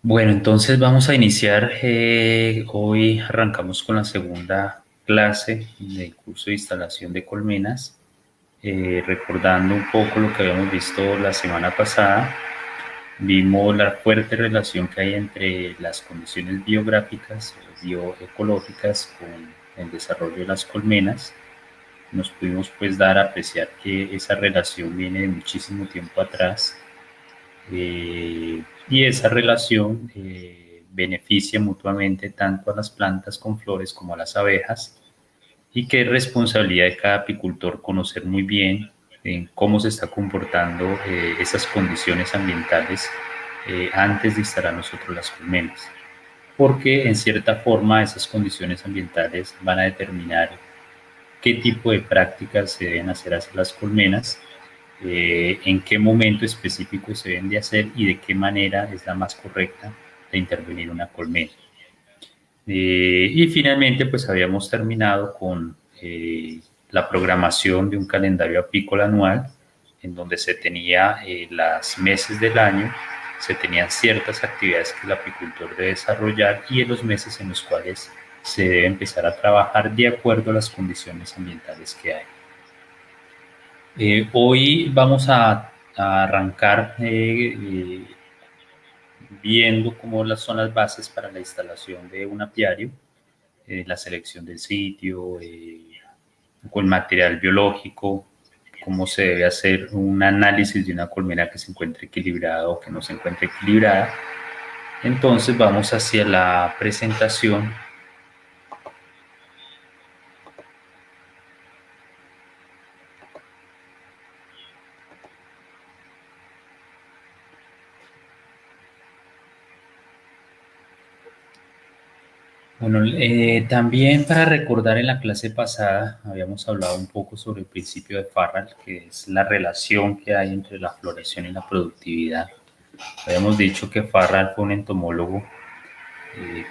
Bueno, entonces vamos a iniciar. Hoy arrancamos con la segunda clase del curso de instalación de colmenas, recordando un poco lo que habíamos visto la semana pasada. Vimos la fuerte relación que hay entre las condiciones biográficas o bioecológicas con el desarrollo de las colmenas. Nos pudimos pues dar a apreciar que esa relación viene de muchísimo tiempo atrás, y esa relación beneficia mutuamente tanto a las plantas con flores como a las abejas, y que es responsabilidad de cada apicultor conocer muy bien en cómo se está comportando esas condiciones ambientales antes de instalar nosotros las colmenas, porque en cierta forma esas condiciones ambientales van a determinar qué tipo de prácticas se deben hacer hacia las colmenas, en qué momento específico se deben de hacer y de qué manera es la más correcta de intervenir una colmena. Y finalmente, pues habíamos terminado con la programación de un calendario apícola anual, en donde se tenía los meses del año, se tenían ciertas actividades que el apicultor debe desarrollar y en los meses en los cuales se debe empezar a trabajar de acuerdo a las condiciones ambientales que hay. Hoy vamos a arrancar viendo cómo son las bases para la instalación de un apiario, la selección del sitio, con material biológico, cómo se debe hacer un análisis de una colmena que se encuentre equilibrada o que no se encuentre equilibrada. Entonces vamos hacia la presentación. Bueno, también para recordar, en la clase pasada habíamos hablado un poco sobre el principio de Farrell, que es la relación que hay entre la floración y la productividad. Habíamos dicho que Farrell fue un entomólogo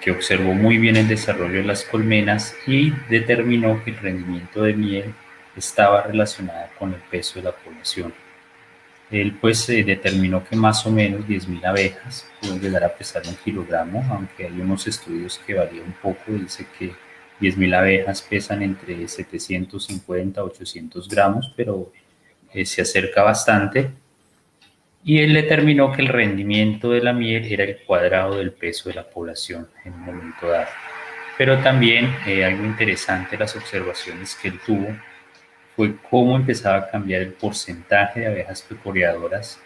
que observó muy bien el desarrollo de las colmenas y determinó que el rendimiento de miel estaba relacionado con el peso de la población. Él pues determinó que más o menos 10.000 abejas pueden llegar a pesar 1 kilogramo, aunque hay unos estudios que varían un poco. Dice que 10.000 abejas pesan entre 750 a 800 gramos, pero se acerca bastante. Y él determinó que el rendimiento de la miel era el cuadrado del peso de la población en un momento dado. Pero también algo interesante, las observaciones que él tuvo, fue cómo empezaba a cambiar el porcentaje de abejas pecoreadoras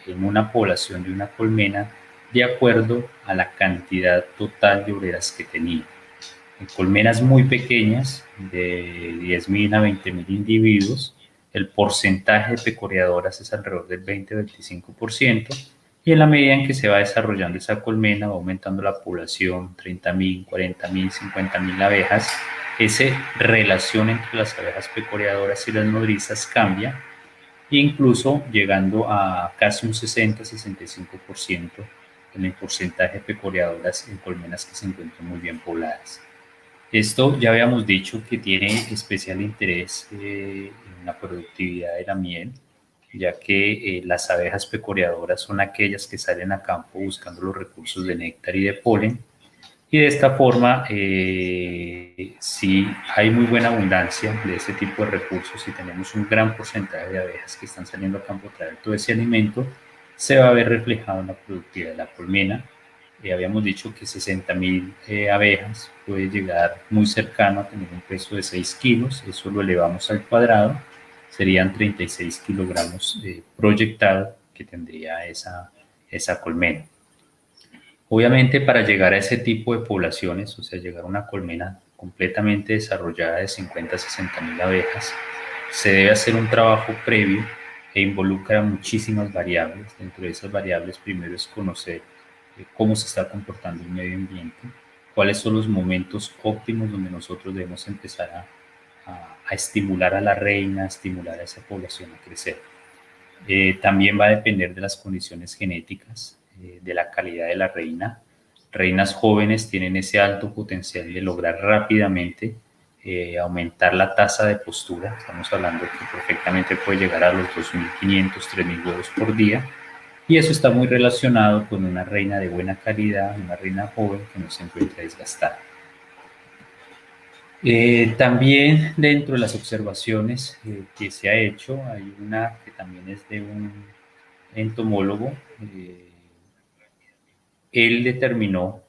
en una población de una colmena de acuerdo a la cantidad total de obreras que tenía. En colmenas muy pequeñas, de 10.000 a 20.000 individuos, el porcentaje de pecoreadoras es alrededor del 20-25%, y en la medida en que se va desarrollando esa colmena, va aumentando la población, 30.000, 40.000, 50.000 abejas, esa relación entre las abejas pecoreadoras y las nodrizas cambia, incluso llegando a casi un 60-65% en el porcentaje de pecoreadoras en colmenas que se encuentran muy bien pobladas. Esto ya habíamos dicho que tiene especial interés en la productividad de la miel, ya que las abejas pecoreadoras son aquellas que salen a campo buscando los recursos de néctar y de polen, y de esta forma, si hay muy buena abundancia de ese tipo de recursos y tenemos un gran porcentaje de abejas que están saliendo a campo a traer todo ese alimento, se va a ver reflejado en la productividad de la colmena. Habíamos dicho que 60.000 abejas puede llegar muy cercano a tener un peso de 6 kilos, eso lo elevamos al cuadrado, serían 36 kilogramos proyectado que tendría esa colmena. Obviamente, para llegar a ese tipo de poblaciones, o sea, llegar a una colmena completamente desarrollada de 50 a 60.000 abejas, se debe hacer un trabajo previo e involucra muchísimas variables. Dentro de esas variables, primero es conocer cómo se está comportando el medio ambiente, cuáles son los momentos óptimos donde nosotros debemos empezar a estimular a la reina, a estimular a esa población a crecer. También va a depender de las condiciones genéticas, de la calidad de la reina. Reinas jóvenes tienen ese alto potencial de lograr rápidamente aumentar la tasa de postura. Estamos hablando que perfectamente puede llegar a los 2.500, 3.000 huevos por día. y eso está muy relacionado con una reina de buena calidad, una reina joven que no se encuentra desgastada. También dentro de las observaciones que se ha hecho, hay una que también es de un entomólogo. Él determinó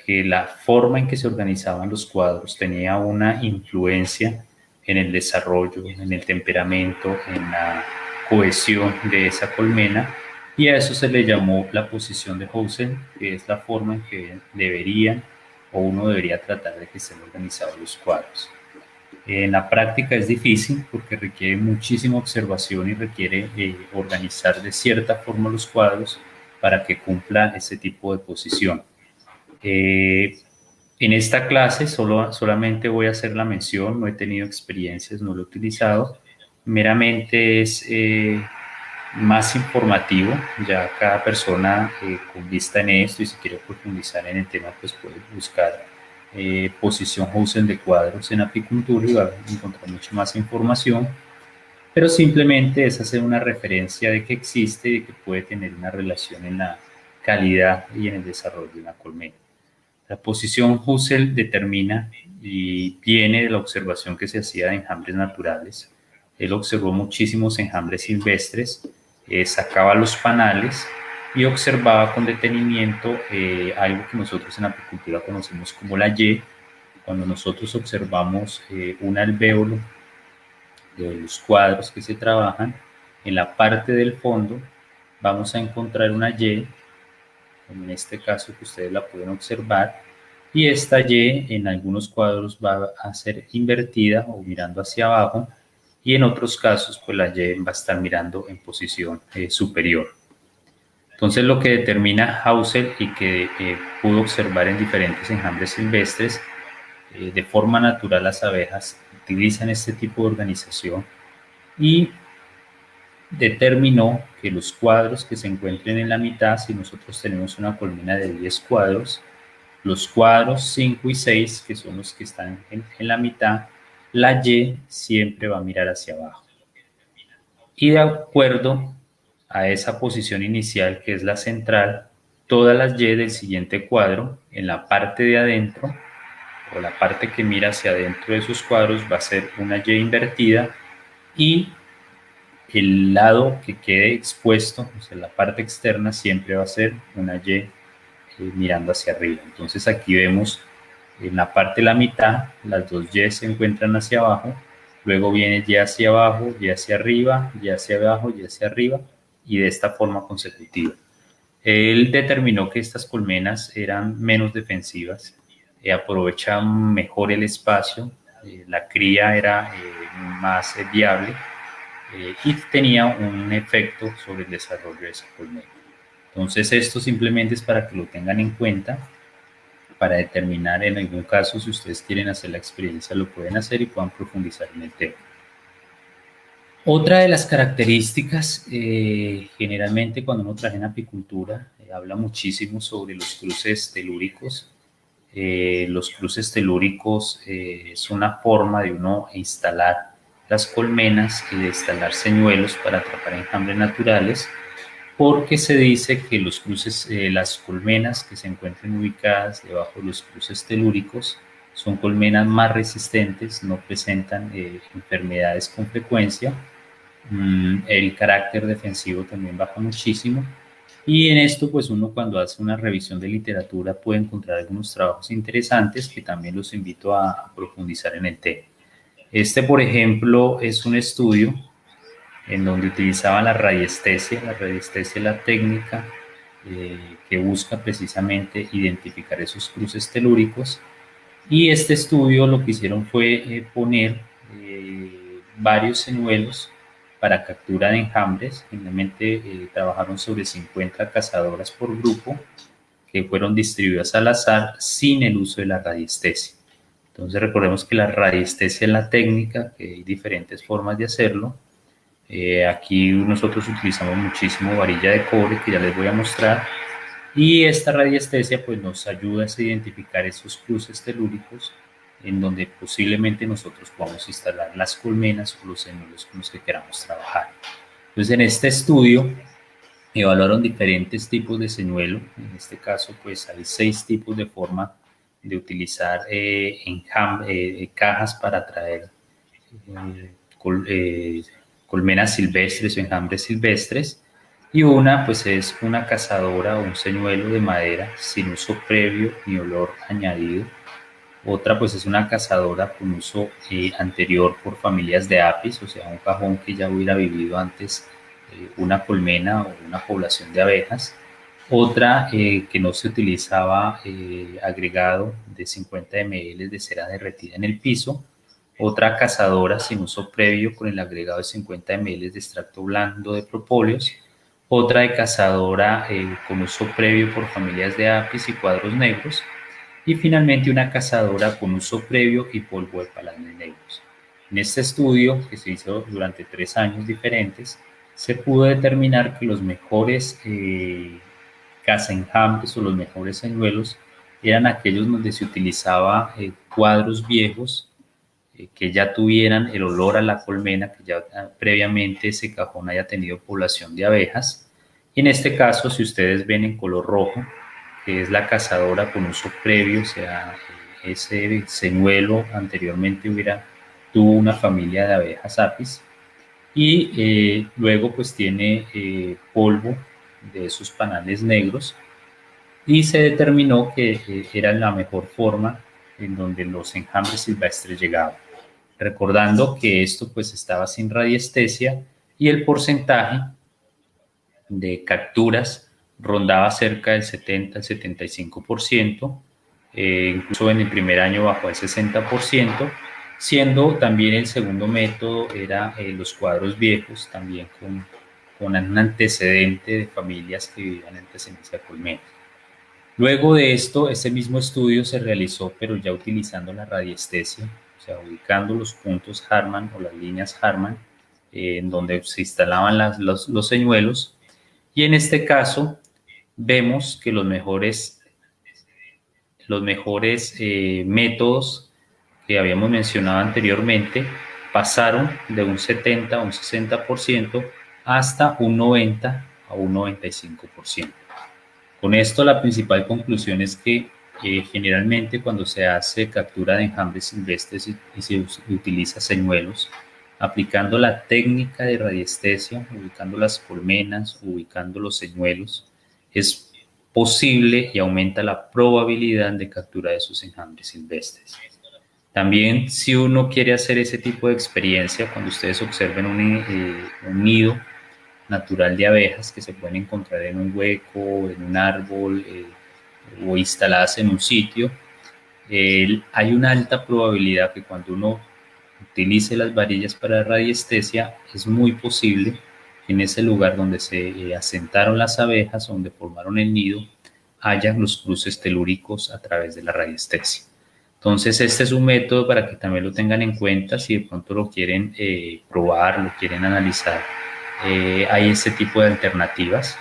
que la forma en que se organizaban los cuadros tenía una influencia en el desarrollo, en el temperamento, en la cohesión de esa colmena, y a eso se le llamó la posición de Housen, que es la forma en que deberían o uno debería tratar de que estén organizados los cuadros. En la práctica es difícil porque requiere muchísima observación y requiere organizar de cierta forma los cuadros para que cumpla ese tipo de posición. En esta clase solamente voy a hacer la mención, no he tenido experiencias, no lo he utilizado, meramente es más informativo, ya cada persona con vista en esto y si quiere profundizar en el tema pues puede buscar posición Housen de cuadros en apicultura y va a encontrar mucha más información, pero simplemente es hacer una referencia de que existe y que puede tener una relación en la calidad y en el desarrollo de una colmena. La posición Housen determina y viene de la observación que se hacía de enjambres naturales. Él observó muchísimos enjambres silvestres, sacaba los panales y observaba con detenimiento algo que nosotros en apicultura conocemos como la Y. Cuando nosotros observamos un alvéolo de los cuadros que se trabajan, en la parte del fondo vamos a encontrar una Y, como en este caso que ustedes la pueden observar, y esta Y en algunos cuadros va a ser invertida o mirando hacia abajo, y en otros casos pues la Y va a estar mirando en posición superior. Entonces lo que determina Hauser y que pudo observar en diferentes enjambres silvestres, de forma natural las abejas utilizan este tipo de organización y determinó que los cuadros que se encuentren en la mitad, si nosotros tenemos una colmena de 10 cuadros, los cuadros 5 y 6, que son los que están en la mitad, la Y siempre va a mirar hacia abajo. Y de acuerdo a esa posición inicial, que es la central, todas las Y del siguiente cuadro, en la parte de adentro, o la parte que mira hacia adentro de esos cuadros, va a ser una Y invertida y el lado que quede expuesto, o sea, la parte externa, siempre va a ser una Y mirando hacia arriba. Entonces aquí vemos en la parte de la mitad, las dos Y se encuentran hacia abajo, luego viene Y hacia abajo, Y hacia arriba, Y hacia abajo, Y hacia arriba, y de esta forma consecutiva. Él determinó que estas colmenas eran menos defensivas, aprovechaban mejor el espacio, la cría era más viable y tenía un efecto sobre el desarrollo de esa colmena. Entonces esto simplemente es para que lo tengan en cuenta, para determinar en algún caso si ustedes quieren hacer la experiencia lo pueden hacer y puedan profundizar en el tema. Otra de las características, generalmente cuando uno trabaja en apicultura, habla muchísimo sobre los cruces telúricos. Los cruces telúricos es una forma de uno instalar las colmenas y de instalar señuelos para atrapar enjambres naturales, porque se dice que los cruces, las colmenas que se encuentran ubicadas debajo de los cruces telúricos son colmenas más resistentes, no presentan enfermedades con frecuencia, el carácter defensivo también baja muchísimo, y en esto pues uno cuando hace una revisión de literatura puede encontrar algunos trabajos interesantes que también los invito a profundizar en el tema. Este, por ejemplo, es un estudio en donde utilizaban la radiestesia. La radiestesia es la técnica que busca precisamente identificar esos cruces telúricos, y este estudio lo que hicieron fue poner varios señuelos para captura de enjambres. Finalmente trabajaron sobre 50 cazadoras por grupo que fueron distribuidas al azar sin el uso de la radiestesia. Entonces recordemos que la radiestesia es la técnica, que hay diferentes formas de hacerlo. Aquí nosotros utilizamos muchísimo varilla de cobre, que ya les voy a mostrar, y esta radiestesia pues nos ayuda a identificar esos cruces telúricos en donde posiblemente nosotros podamos instalar las colmenas o los señuelos con los que queramos trabajar. Entonces en este estudio Evaluaron diferentes tipos de señuelo. En este caso, pues hay 6 tipos de forma de utilizar cajas para traer eh, col- eh, colmenas silvestres o enjambres silvestres. Y una, pues es una cazadora o un señuelo de madera sin uso previo ni olor añadido. Otra, pues es una cazadora con uso anterior por familias de apis, o sea, un cajón que ya hubiera vivido antes una colmena o una población de abejas. Otra que no se utilizaba agregado de 50 ml de cera derretida en el piso. Otra cazadora sin uso previo con el agregado de 50 ml de extracto blando de propóleos. Otra de cazadora con uso previo por familias de apis y cuadros negros. Y finalmente una cazadora con uso previo y polvo de palandres negros. En este estudio, que se hizo durante 3 años diferentes, se pudo determinar que los mejores cazaenjambres o los mejores señuelos eran aquellos donde se utilizaba cuadros viejos que ya tuvieran el olor a la colmena, que ya previamente ese cajón haya tenido población de abejas. Y en este caso, si ustedes ven en color rojo, que es la cazadora con uso previo, o sea, ese señuelo anteriormente tuvo una familia de abejas apis y luego pues tiene polvo de esos panales negros y se determinó que era la mejor forma en donde los enjambres silvestres llegaban. Recordando que esto pues estaba sin radiestesia y el porcentaje de capturas rondaba cerca del 70 al 75%, incluso en el primer año bajó al 60%, siendo también el segundo método era los cuadros viejos, también con un antecedente de familias que vivían en presencia de colmenas. Luego de esto, este mismo estudio se realizó, pero ya utilizando la radiestesia, o sea, ubicando los puntos Harman o las líneas Harman, en donde se instalaban los señuelos. Y en este caso, vemos que los mejores métodos que habíamos mencionado anteriormente pasaron de un 70 a un 60% hasta un 90 a un 95%. Con esto la principal conclusión es que generalmente cuando se hace captura de enjambres silvestres y se utiliza señuelos, aplicando la técnica de radiestesia, ubicando las colmenas, ubicando los señuelos, es posible y aumenta la probabilidad de captura de esos enjambres silvestres. También si uno quiere hacer ese tipo de experiencia, cuando ustedes observen un nido natural de abejas que se pueden encontrar en un hueco, en un árbol o instaladas en un sitio, hay una alta probabilidad que cuando uno utilice las varillas para radiestesia, es muy posible que en ese lugar donde se asentaron las abejas, donde formaron el nido, haya los cruces telúricos a través de la radiestesia. Entonces, este es un método para que también lo tengan en cuenta si de pronto lo quieren probar, lo quieren analizar. Hay este tipo de alternativas.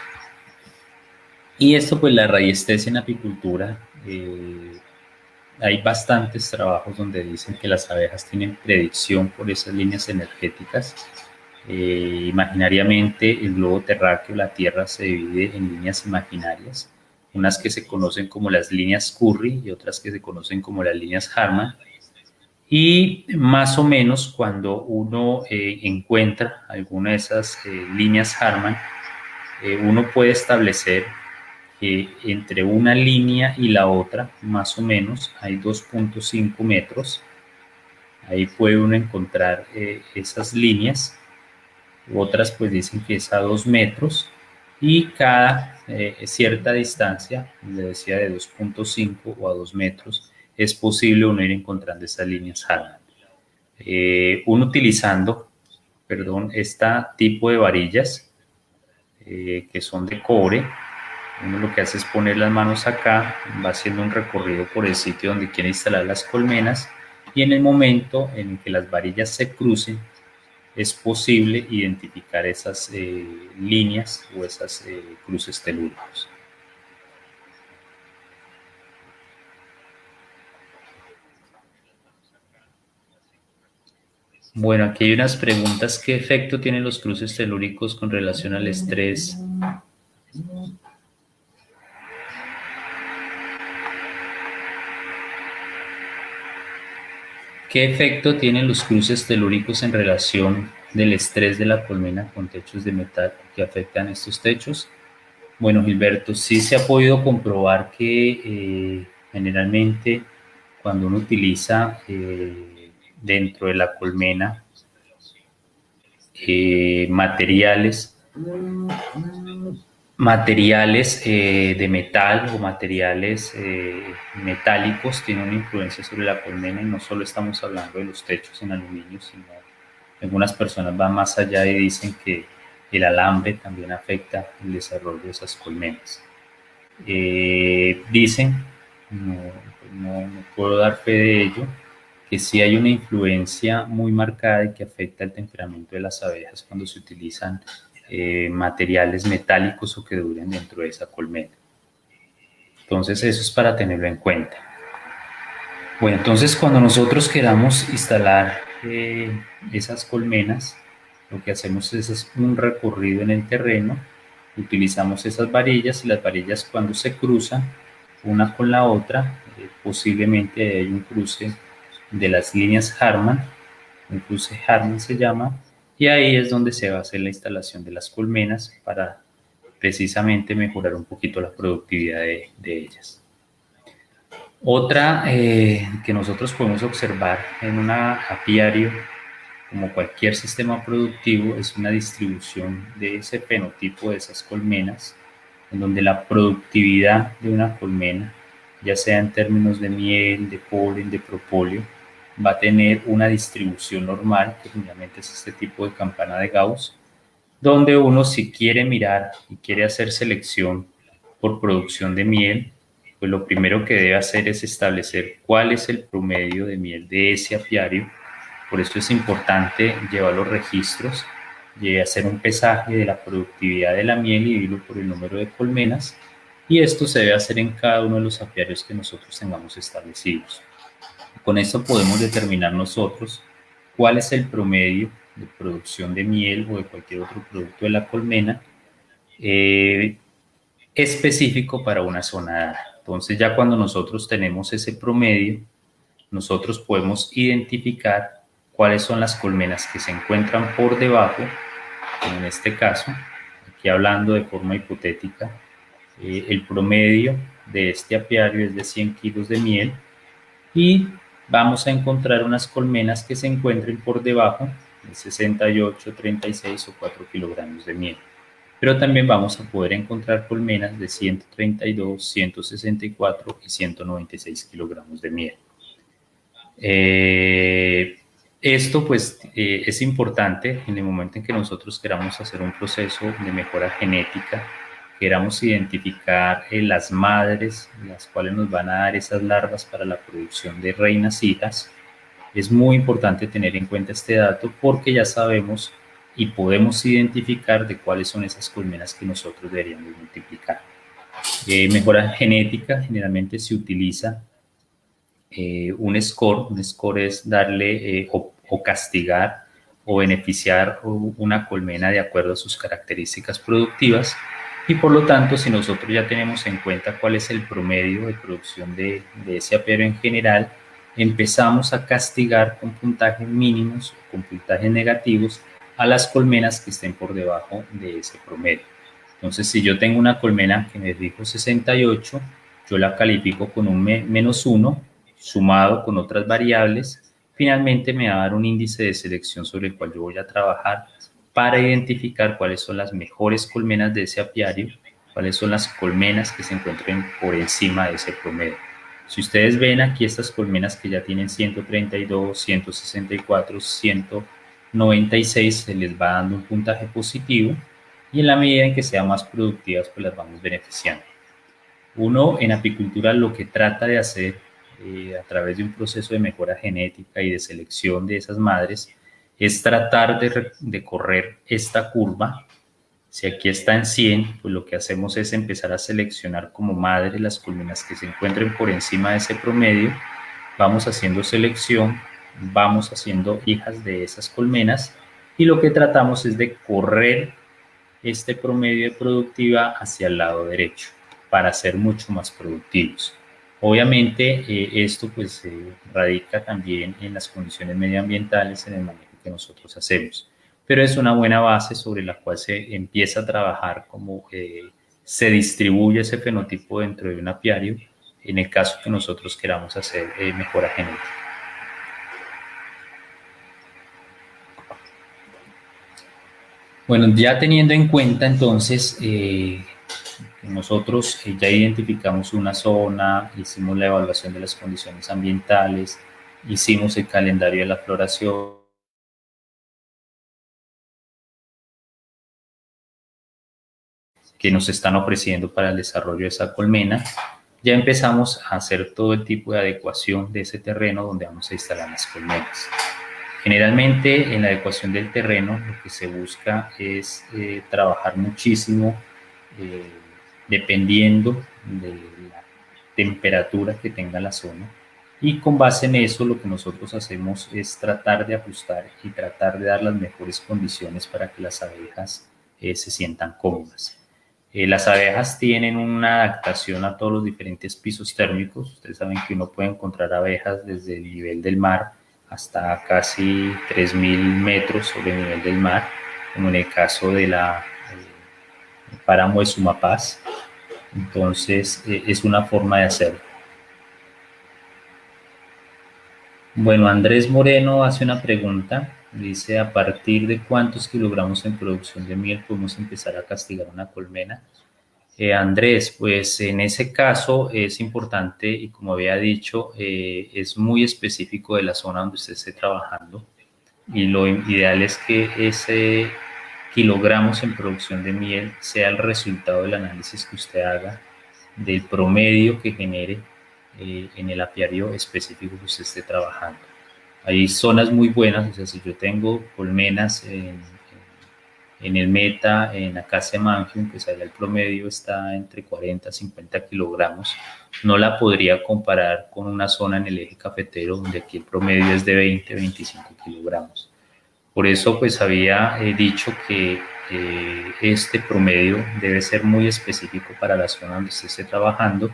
Y esto, pues la radiestesia en apicultura, hay bastantes trabajos donde dicen que las abejas tienen predicción por esas líneas energéticas. Imaginariamente, el globo terráqueo, la Tierra, se divide en líneas imaginarias, unas que se conocen como las líneas Curry y otras que se conocen como las líneas Harman. Y más o menos cuando uno encuentra alguna de esas líneas Harman, uno puede establecer que entre una línea y la otra, más o menos, hay 2.5 metros. Ahí puede uno encontrar esas líneas. Otras pues dicen que es a 2 metros y cada cierta distancia, le decía de 2.5 o a 2 metros, es posible uno ir encontrando esas líneas Harman. Uno utilizando, perdón, este tipo de varillas que son de cobre. Uno lo que hace es poner las manos acá, va haciendo un recorrido por el sitio donde quiere instalar las colmenas y en el momento en que las varillas se crucen es posible identificar esas líneas o esas cruces telúricos. Bueno, aquí hay unas preguntas. ¿Qué efecto tienen los cruces telúricos con relación al estrés ¿Qué efecto tienen los cruces telúricos en relación del estrés de la colmena con techos de metal que afectan estos techos? Bueno, Gilberto, sí se ha podido comprobar que generalmente cuando uno utiliza dentro de la colmena materiales de metal o materiales metálicos tienen una influencia sobre la colmena, y no solo estamos hablando de los techos en aluminio, sino algunas personas van más allá y dicen que el alambre también afecta el desarrollo de esas colmenas. Dicen, no puedo dar fe de ello, que sí hay una influencia muy marcada y que afecta el temperamento de las abejas cuando se utilizan materiales metálicos o que duren dentro de esa colmena. Entonces eso es para tenerlo en cuenta. Bueno, entonces cuando nosotros queramos instalar esas colmenas, lo que hacemos es un recorrido en el terreno, utilizamos esas varillas, y las varillas cuando se cruzan una con la otra, posiblemente hay un cruce de las líneas Harman, un cruce Harman se llama, y ahí es donde se va a hacer la instalación de las colmenas para precisamente mejorar un poquito la productividad de ellas. Otra que nosotros podemos observar en un apiario, como cualquier sistema productivo, es una distribución de ese fenotipo de esas colmenas, en donde la productividad de una colmena, ya sea en términos de miel, de polen, de propóleo, va a tener una distribución normal, que generalmente es este tipo de campana de Gauss, donde uno, si quiere mirar y quiere hacer selección por producción de miel, pues lo primero que debe hacer es establecer cuál es el promedio de miel de ese apiario. Por eso es importante llevar los registros, hacer un pesaje de la productividad de la miel y dividirlo por el número de colmenas, y esto se debe hacer en cada uno de los apiarios que nosotros tengamos establecidos. Con esto podemos determinar nosotros cuál es el promedio de producción de miel o de cualquier otro producto de la colmena específico para una zona. Entonces ya cuando nosotros tenemos ese promedio, nosotros podemos identificar cuáles son las colmenas que se encuentran por debajo, como en este caso, aquí hablando de forma hipotética, el promedio de este apiario es de 100 kilos de miel, y vamos a encontrar unas colmenas que se encuentren por debajo de 68, 36 o 4 kilogramos de miel. Pero también vamos a poder encontrar colmenas de 132, 164 y 196 kilogramos de miel. Esto pues es importante en el momento en que nosotros queramos hacer un proceso de mejora genética, queramos identificar las madres, las cuales nos van a dar esas larvas para la producción de reinas hijas. Es muy importante tener en cuenta este dato, porque ya sabemos y podemos identificar de cuáles son esas colmenas que nosotros deberíamos multiplicar. Mejora genética, generalmente se utiliza un score. Un score es darle o castigar o beneficiar una colmena de acuerdo a sus características productivas, y por lo tanto, si nosotros ya tenemos en cuenta cuál es el promedio de producción de ese apiario en general, empezamos a castigar con puntajes mínimos o con puntajes negativos a las colmenas que estén por debajo de ese promedio. Entonces, si yo tengo una colmena que me dijo 68, yo la califico con un -1, sumado con otras variables. Finalmente me va a dar un índice de selección sobre el cual yo voy a trabajar para identificar cuáles son las mejores colmenas de ese apiario, cuáles son las colmenas que se encuentren por encima de ese promedio. Si ustedes ven aquí estas colmenas que ya tienen 132, 164, 196, se les va dando un puntaje positivo, y en la medida en que sean más productivas, pues las vamos beneficiando. Uno en apicultura lo que trata de hacer a través de un proceso de mejora genética y de selección de esas madres es tratar de correr esta curva. Si aquí está en 100, pues lo que hacemos es empezar a seleccionar como madre las colmenas que se encuentren por encima de ese promedio. Vamos haciendo selección, vamos haciendo hijas de esas colmenas, y lo que tratamos es de correr este promedio de productividad hacia el lado derecho para ser mucho más productivos. Obviamente esto pues radica también en las condiciones medioambientales en el manejo que nosotros hacemos, pero es una buena base sobre la cual se empieza a trabajar cómo se distribuye ese fenotipo dentro de un apiario en el caso que nosotros queramos hacer mejora genética. Bueno, ya teniendo en cuenta entonces nosotros ya identificamos una zona, hicimos la evaluación de las condiciones ambientales, hicimos el calendario de la floración, que nos están ofreciendo para el desarrollo de esa colmena, ya empezamos a hacer todo el tipo de adecuación de ese terreno donde vamos a instalar las colmenas. Generalmente en la adecuación del terreno lo que se busca es trabajar muchísimo dependiendo de la temperatura que tenga la zona, y con base en eso lo que nosotros hacemos es tratar de ajustar y tratar de dar las mejores condiciones para que las abejas se sientan cómodas. Las abejas tienen una adaptación a todos los diferentes pisos térmicos. Ustedes saben que uno puede encontrar abejas desde el nivel del mar hasta casi 3.000 metros sobre el nivel del mar, como en el caso de la páramo de Sumapaz. Entonces es una forma de hacerlo. Bueno, Andrés Moreno hace una pregunta. Dice, ¿a partir de cuántos kilogramos en producción de miel podemos empezar a castigar una colmena? Andrés, pues en ese caso es importante y como había dicho, es muy específico de la zona donde usted esté trabajando, y lo ideal es que ese kilogramos en producción de miel sea el resultado del análisis que usted haga del promedio que genere en el apiario específico que usted esté trabajando. Hay zonas muy buenas, o sea, si yo tengo colmenas en el Meta, en Acacia Mangium, pues allá el promedio está entre 40 a 50 kilogramos. No la podría comparar con una zona en el eje cafetero, donde aquí el promedio es de 20 a 25 kilogramos. Por eso, pues había dicho que este promedio debe ser muy específico para la zona donde usted esté trabajando.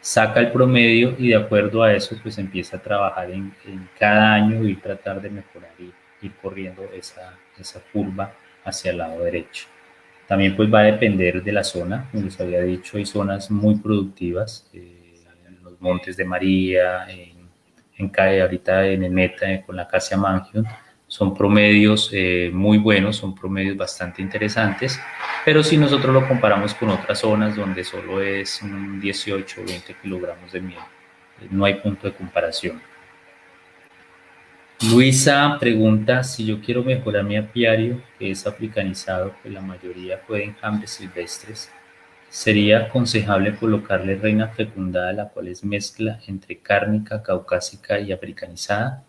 Saca el promedio y de acuerdo a eso, pues empieza a trabajar en cada año y tratar de mejorar y ir corriendo esa curva hacia el lado derecho. También pues va a depender de la zona, como les había dicho, hay zonas muy productivas, en los Montes de María, ahorita en el Meta, con la Acacia Mangium, son promedios muy buenos, son promedios bastante interesantes, pero si nosotros lo comparamos con otras zonas donde solo es un 18 o 20 kilogramos de miel, no hay punto de comparación. Luisa pregunta, si yo quiero mejorar mi apiario, que es africanizado, pues la mayoría fue enjambres silvestres, ¿sería aconsejable colocarle reina fecundada, la cual es mezcla entre cárnica, caucásica y africanizada?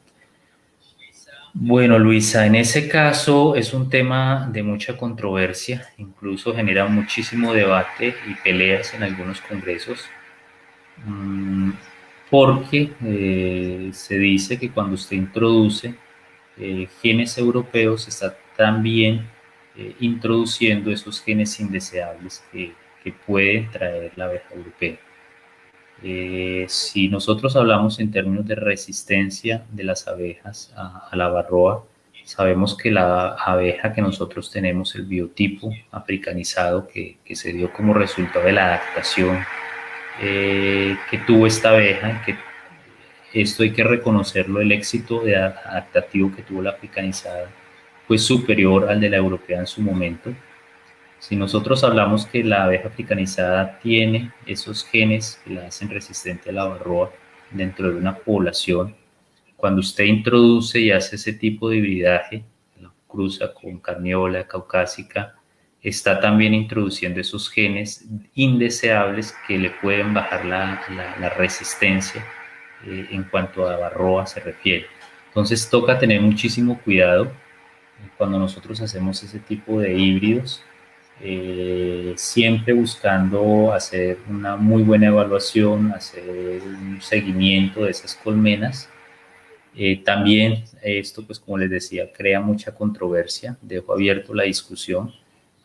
Bueno, Luisa, en ese caso es un tema de mucha controversia, incluso genera muchísimo debate y peleas en algunos congresos. Porque se dice que cuando usted introduce genes europeos está también introduciendo esos genes indeseables que pueden traer la abeja europea. Si nosotros hablamos en términos de resistencia de las abejas a la varroa, sabemos que la abeja que nosotros tenemos, el biotipo africanizado que se dio como resultado de la adaptación que tuvo esta abeja, que esto hay que reconocerlo, el éxito adaptativo que tuvo la africanizada fue superior al de la europea en su momento. Si nosotros hablamos que la abeja africanizada tiene esos genes que la hacen resistente a la varroa dentro de una población, cuando usted introduce y hace ese tipo de hibridaje, la cruza con carniola caucásica, está también introduciendo esos genes indeseables que le pueden bajar la resistencia en cuanto a varroa se refiere. Entonces toca tener muchísimo cuidado cuando nosotros hacemos ese tipo de híbridos, siempre buscando hacer una muy buena evaluación, hacer un seguimiento de esas colmenas. También esto, pues como les decía, crea mucha controversia, dejo abierto la discusión.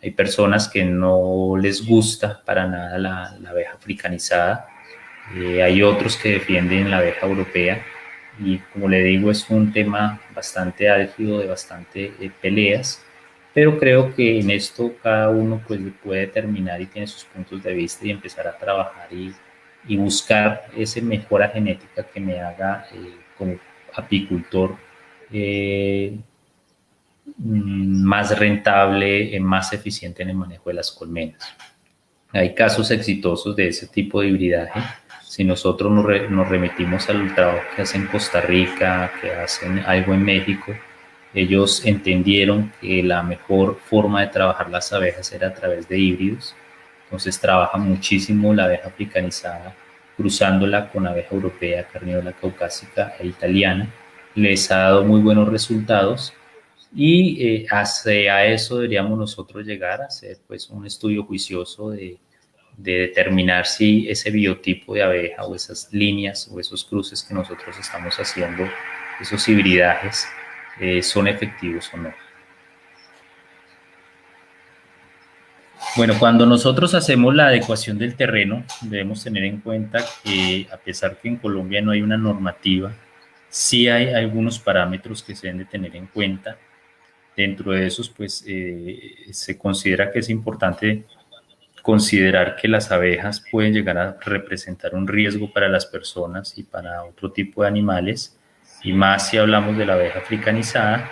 Hay personas que no les gusta para nada la abeja africanizada. Hay otros que defienden la abeja europea. Y como le digo, es un tema bastante álgido, de bastante peleas. Pero creo que en esto cada uno pues puede determinar y tiene sus puntos de vista y empezar a trabajar y buscar esa mejora genética que me haga como apicultor eh, más rentable, más eficiente en el manejo de las colmenas. Hay casos exitosos de ese tipo de hibridaje. Si nosotros nos remitimos al trabajo que hacen en Costa Rica, que hacen algo en México, ellos entendieron que la mejor forma de trabajar las abejas era a través de híbridos. Entonces trabaja muchísimo la abeja africanizada, cruzándola con abeja europea, carnívora caucásica e italiana. Les ha dado muy buenos resultados y hacia eso deberíamos nosotros llegar a hacer pues un estudio juicioso de determinar si ese biotipo de abeja o esas líneas o esos cruces que nosotros estamos haciendo, esos hibridajes, son efectivos o no. Bueno, cuando nosotros hacemos la adecuación del terreno, debemos tener en cuenta que a pesar que en Colombia no hay una normativa, sí hay algunos parámetros que se deben de tener en cuenta. Dentro de esos, pues se considera que es importante considerar que las abejas pueden llegar a representar un riesgo para las personas y para otro tipo de animales, y más si hablamos de la abeja africanizada,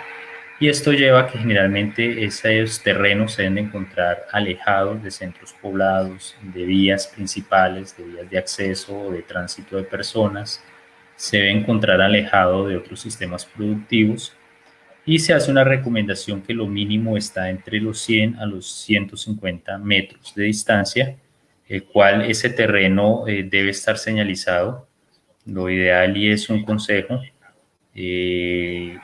y esto lleva a que generalmente esos terrenos se deben de encontrar alejados de centros poblados, de vías principales, de vías de acceso o de tránsito de personas, se debe encontrar alejado de otros sistemas productivos y se hace una recomendación que lo mínimo está entre los 100 a los 150 metros de distancia, el cual ese terreno debe estar señalizado. Lo ideal y es un consejo, eh,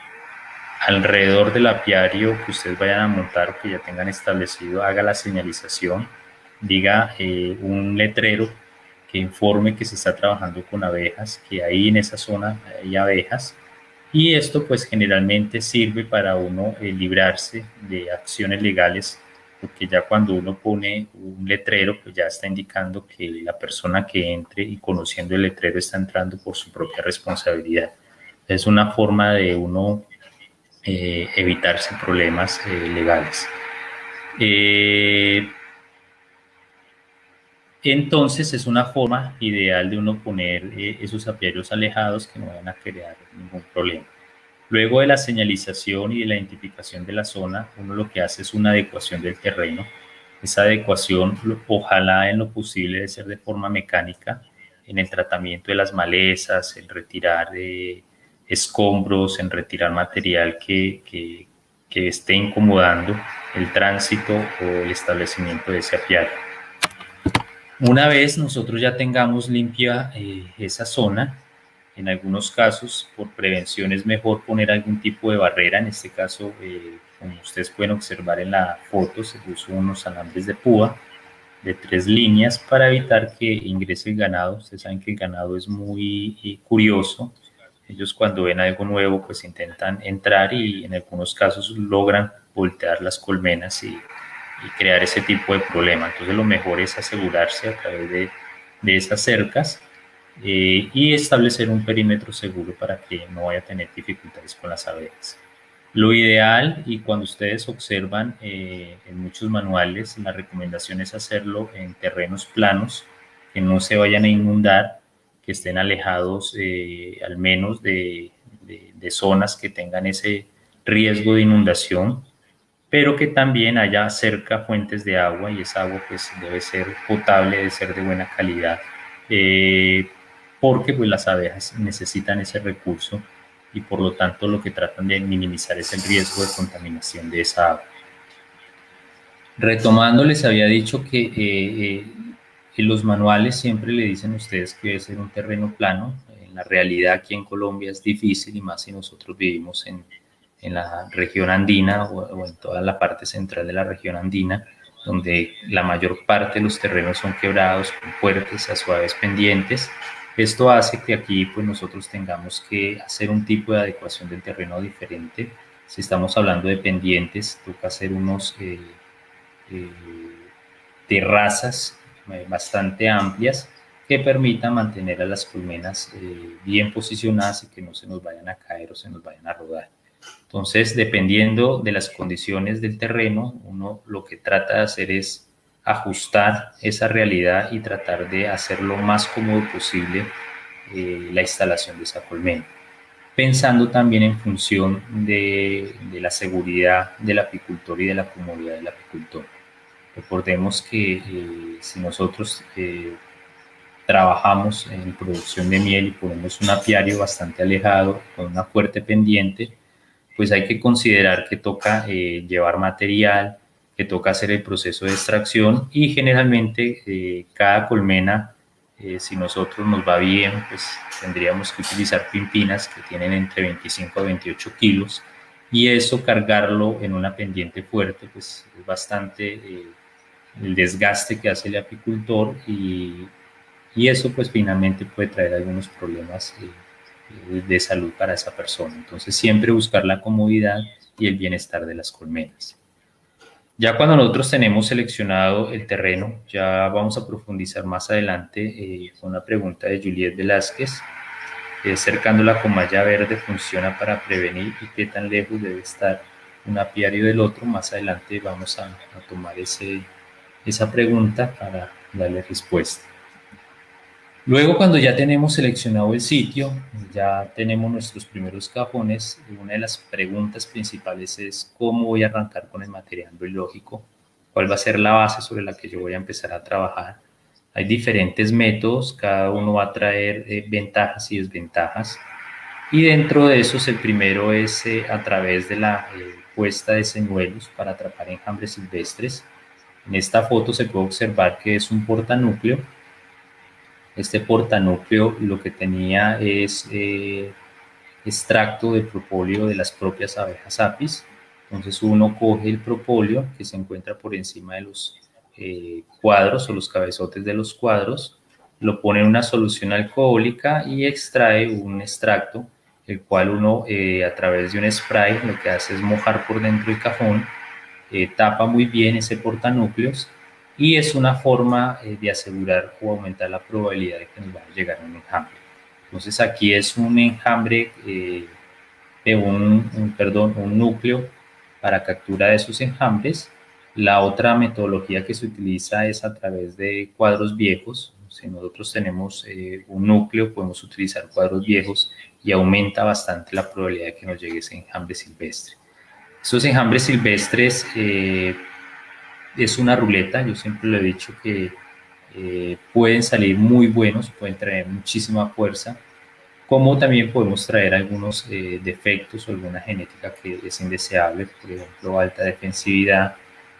alrededor del apiario que ustedes vayan a montar o que ya tengan establecido, haga la señalización, diga un letrero que informe que se está trabajando con abejas, que ahí en esa zona hay abejas, y esto pues generalmente sirve para uno librarse de acciones legales, porque ya cuando uno pone un letrero pues ya está indicando que la persona que entre y conociendo el letrero está entrando por su propia responsabilidad. Es una forma de uno evitarse problemas legales. Entonces es una forma ideal de uno poner esos apiarios alejados que no vayan a crear ningún problema. Luego de la señalización y de la identificación de la zona, uno lo que hace es una adecuación del terreno. Esa adecuación, ojalá en lo posible, debe ser de forma mecánica, en el tratamiento de las malezas, en retirar escombros, en retirar material que esté incomodando el tránsito o el establecimiento de ese apiario. Una vez nosotros ya tengamos limpia esa zona, en algunos casos, por prevención, es mejor poner algún tipo de barrera. En este caso, como ustedes pueden observar en la foto, se puso unos alambres de púa de 3 líneas para evitar que ingrese el ganado. Ustedes saben que el ganado es muy curioso. Ellos cuando ven algo nuevo, pues intentan entrar y en algunos casos logran voltear las colmenas y crear ese tipo de problema. Entonces lo mejor es asegurarse a través de esas cercas y establecer un perímetro seguro para que no vaya a tener dificultades con las abejas. Lo ideal, y cuando ustedes observan en muchos manuales, la recomendación es hacerlo en terrenos planos, que no se vayan a inundar, que estén alejados al menos de zonas que tengan ese riesgo de inundación, pero que también haya cerca fuentes de agua y esa agua pues debe ser potable, debe ser de buena calidad, porque pues las abejas necesitan ese recurso y por lo tanto lo que tratan de minimizar es el riesgo de contaminación de esa agua. Retomando, les había dicho que en los manuales siempre le dicen a ustedes que debe ser un terreno plano. En la realidad aquí en Colombia es difícil y más si nosotros vivimos en la región andina o en toda la parte central de la región andina, donde la mayor parte de los terrenos son quebrados, con fuertes a suaves pendientes. Esto hace que aquí pues nosotros tengamos que hacer un tipo de adecuación del terreno diferente. Si estamos hablando de pendientes, toca hacer unos terrazas bastante amplias que permitan mantener a las colmenas bien posicionadas y que no se nos vayan a caer o se nos vayan a rodar. Entonces, dependiendo de las condiciones del terreno, uno lo que trata de hacer es ajustar esa realidad y tratar de hacer lo más cómodo posible la instalación de esa colmena, pensando también en función de la seguridad del apicultor y de la comodidad del apicultor. Recordemos que si nosotros trabajamos en producción de miel y ponemos un apiario bastante alejado, con una fuerte pendiente, pues hay que considerar que toca llevar material, que toca hacer el proceso de extracción y generalmente cada colmena, si nosotros nos va bien, pues tendríamos que utilizar pimpinas que tienen entre 25 a 28 kilos y eso cargarlo en una pendiente fuerte, pues es bastante el desgaste que hace el apicultor y eso pues finalmente puede traer algunos problemas de salud para esa persona. Entonces siempre buscar la comodidad y el bienestar de las colmenas. Ya cuando nosotros tenemos seleccionado el terreno, ya vamos a profundizar más adelante con una pregunta de Juliet Velázquez. Cercándola con malla verde funciona para prevenir y qué tan lejos debe estar un apiario del otro. Más adelante vamos a tomar esa pregunta para darle respuesta. Luego, cuando ya tenemos seleccionado el sitio, ya tenemos nuestros primeros cajones, una de las preguntas principales es cómo voy a arrancar con el material biológico, cuál va a ser la base sobre la que yo voy a empezar a trabajar. Hay diferentes métodos, cada uno va a traer ventajas y desventajas. Y dentro de esos, el primero es a través de la puesta de señuelos para atrapar enjambres silvestres. En esta foto se puede observar que es un portanúcleo. Este portanúcleo lo que tenía es extracto de propóleo de las propias abejas apis. Entonces uno coge el propóleo que se encuentra por encima de los cuadros o los cabezotes de los cuadros, lo pone en una solución alcohólica y extrae un extracto, el cual uno a través de un spray lo que hace es mojar por dentro el cajón, tapa muy bien ese portanúcleos y es una forma de asegurar o aumentar la probabilidad de que nos vaya a llegar un enjambre. Entonces aquí es un enjambre de un núcleo para captura de esos enjambres. La otra metodología que se utiliza es a través de cuadros viejos. Si nosotros tenemos un núcleo, podemos utilizar cuadros viejos y aumenta bastante la probabilidad de que nos llegue ese enjambre silvestre. Estos enjambres silvestres es una ruleta, yo siempre lo he dicho que pueden salir muy buenos, pueden traer muchísima fuerza, como también podemos traer algunos defectos o alguna genética que es indeseable, por ejemplo, alta defensividad,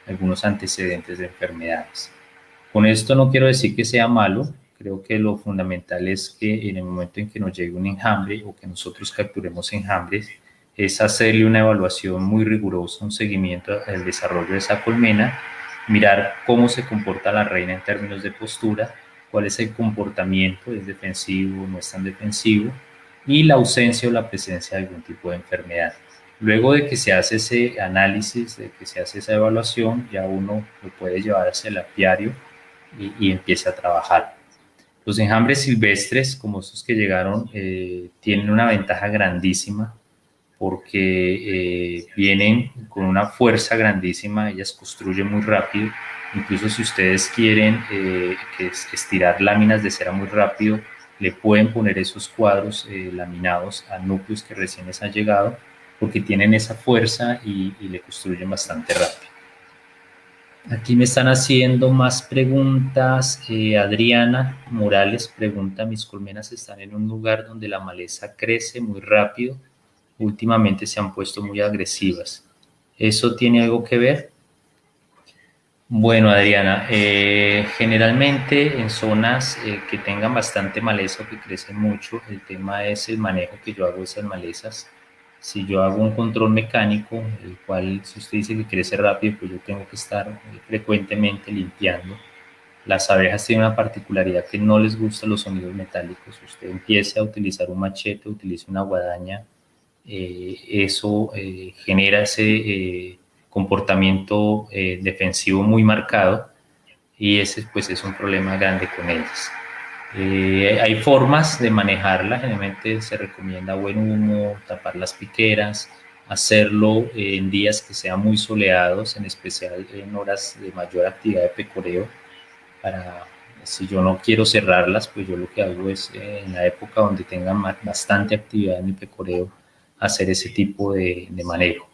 algunos antecedentes de enfermedades. Con esto no quiero decir que sea malo, creo que lo fundamental es que en el momento en que nos llegue un enjambre o que nosotros capturemos enjambres, es hacerle una evaluación muy rigurosa, un seguimiento al desarrollo de esa colmena, mirar cómo se comporta la reina en términos de postura, cuál es el comportamiento, es defensivo, no es tan defensivo, y la ausencia o la presencia de algún tipo de enfermedad. Luego de que se hace ese análisis, de que se hace esa evaluación, ya uno lo puede llevar hacia el apiario y empieza a trabajar. Los enjambres silvestres, como estos que llegaron, tienen una ventaja grandísima porque vienen con una fuerza grandísima, ellas construyen muy rápido, incluso si ustedes quieren estirar láminas de cera muy rápido, le pueden poner esos cuadros laminados a núcleos que recién les han llegado, porque tienen esa fuerza y le construyen bastante rápido. Aquí me están haciendo más preguntas. Adriana Morales pregunta, mis colmenas están en un lugar donde la maleza crece muy rápido. Últimamente se han puesto muy agresivas. ¿Eso tiene algo que ver? Bueno, Adriana, generalmente en zonas que tengan bastante maleza o que crecen mucho, el tema es el manejo que yo hago de esas malezas. Si yo hago un control mecánico, el cual si usted dice que crece rápido, pues yo tengo que estar frecuentemente limpiando. Las abejas tienen una particularidad que no les gustan los sonidos metálicos. Usted empiece a utilizar un machete, utilice una guadaña, eso genera ese comportamiento defensivo muy marcado, y ese pues es un problema grande con ellas. Hay formas de manejarla, generalmente se recomienda buen humo, tapar las piqueras, hacerlo en días que sean muy soleados, en especial en horas de mayor actividad de pecoreo. Para, si yo no quiero cerrarlas, pues yo lo que hago es en la época donde tengan bastante actividad en mi pecoreo, hacer ese tipo de manejo.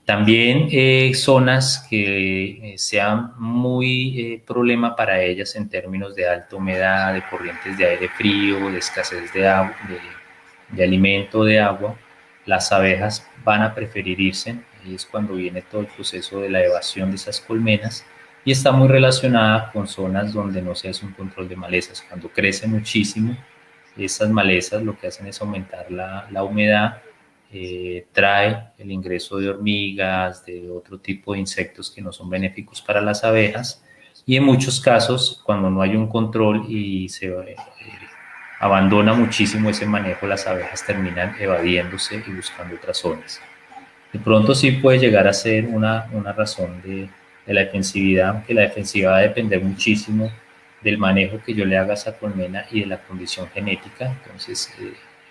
También zonas que sean muy problema para ellas en términos de alta humedad, de corrientes de aire frío, de escasez de agua, de alimento, de agua, las abejas van a preferir irse. Ahí es cuando viene todo el proceso de la evasión de esas colmenas, y está muy relacionada con zonas donde no se hace un control de malezas. Cuando crece muchísimo, estas malezas lo que hacen es aumentar la humedad, trae el ingreso de hormigas, de otro tipo de insectos que no son benéficos para las abejas, y en muchos casos, cuando no hay un control y se abandona muchísimo ese manejo, las abejas terminan evadiéndose y buscando otras zonas. De pronto sí puede llegar a ser una razón de la defensividad, aunque la defensividad va a depender muchísimo del manejo que yo le haga a esa colmena y de la condición genética. Entonces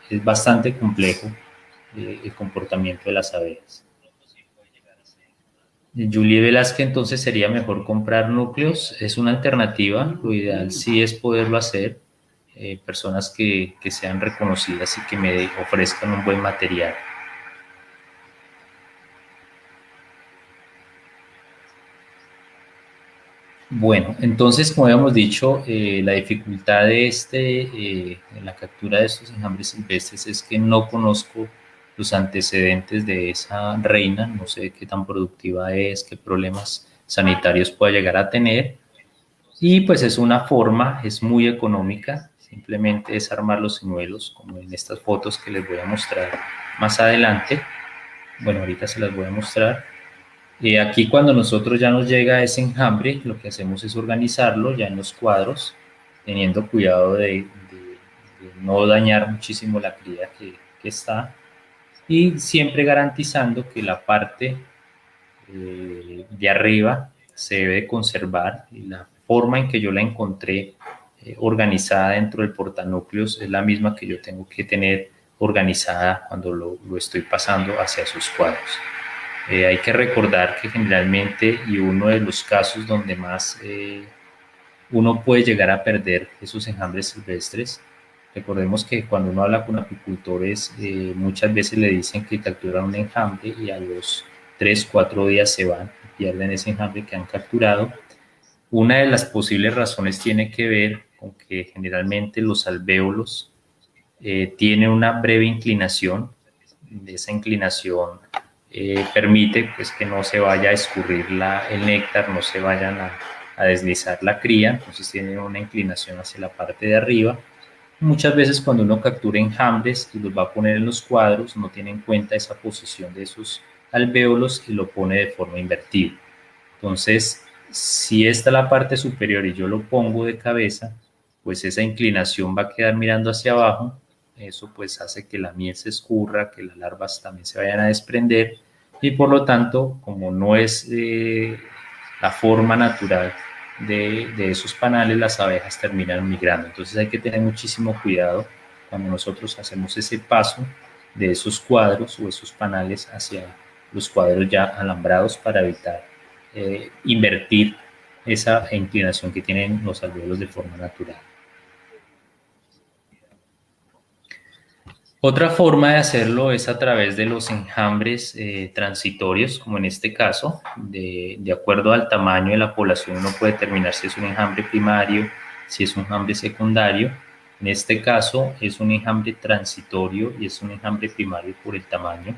es bastante complejo el comportamiento de las abejas. Julie Velázquez, entonces sería mejor comprar núcleos, es una alternativa, lo ideal sí es poderlo hacer, personas que sean reconocidas y que me ofrezcan un buen material. Bueno, entonces, como habíamos dicho, la dificultad de en la captura de estos enjambres silvestres es que no conozco los antecedentes de esa reina, no sé qué tan productiva es, qué problemas sanitarios pueda llegar a tener, y pues es una forma, es muy económica, simplemente es armar los señuelos, como en estas fotos que les voy a mostrar más adelante. Bueno, ahorita se las voy a mostrar. Aquí cuando nosotros ya nos llega ese enjambre, lo que hacemos es organizarlo ya en los cuadros, teniendo cuidado de no dañar muchísimo la cría que está, y siempre garantizando que la parte de arriba se debe conservar, y la forma en que yo la encontré organizada dentro del portanúcleos es la misma que yo tengo que tener organizada cuando lo estoy pasando hacia sus cuadros. Hay que recordar que generalmente, y uno de los casos donde más uno puede llegar a perder esos enjambres silvestres, recordemos que cuando uno habla con apicultores, muchas veces le dicen que capturan un enjambre y a los 3, 4 días se van, pierden ese enjambre que han capturado. Una de las posibles razones tiene que ver con que generalmente los alvéolos tienen una breve inclinación. Esa inclinación permite pues, que no se vaya a escurrir el néctar, no se vayan a deslizar la cría, entonces tienen una inclinación hacia la parte de arriba. Muchas veces cuando uno captura enjambres y los va a poner en los cuadros, no tiene en cuenta esa posición de esos alvéolos y lo pone de forma invertida. Entonces, si esta es la parte superior y yo lo pongo de cabeza, pues esa inclinación va a quedar mirando hacia abajo. Eso pues hace que la miel se escurra, que las larvas también se vayan a desprender, y por lo tanto, como no es la forma natural de esos panales, las abejas terminan migrando. Entonces hay que tener muchísimo cuidado cuando nosotros hacemos ese paso de esos cuadros o esos panales hacia los cuadros ya alambrados, para evitar invertir esa inclinación que tienen los alvéolos de forma natural. Otra forma de hacerlo es a través de los enjambres transitorios, como en este caso, de acuerdo al tamaño de la población uno puede determinar si es un enjambre primario, si es un enjambre secundario. En este caso es un enjambre transitorio y es un enjambre primario por el tamaño.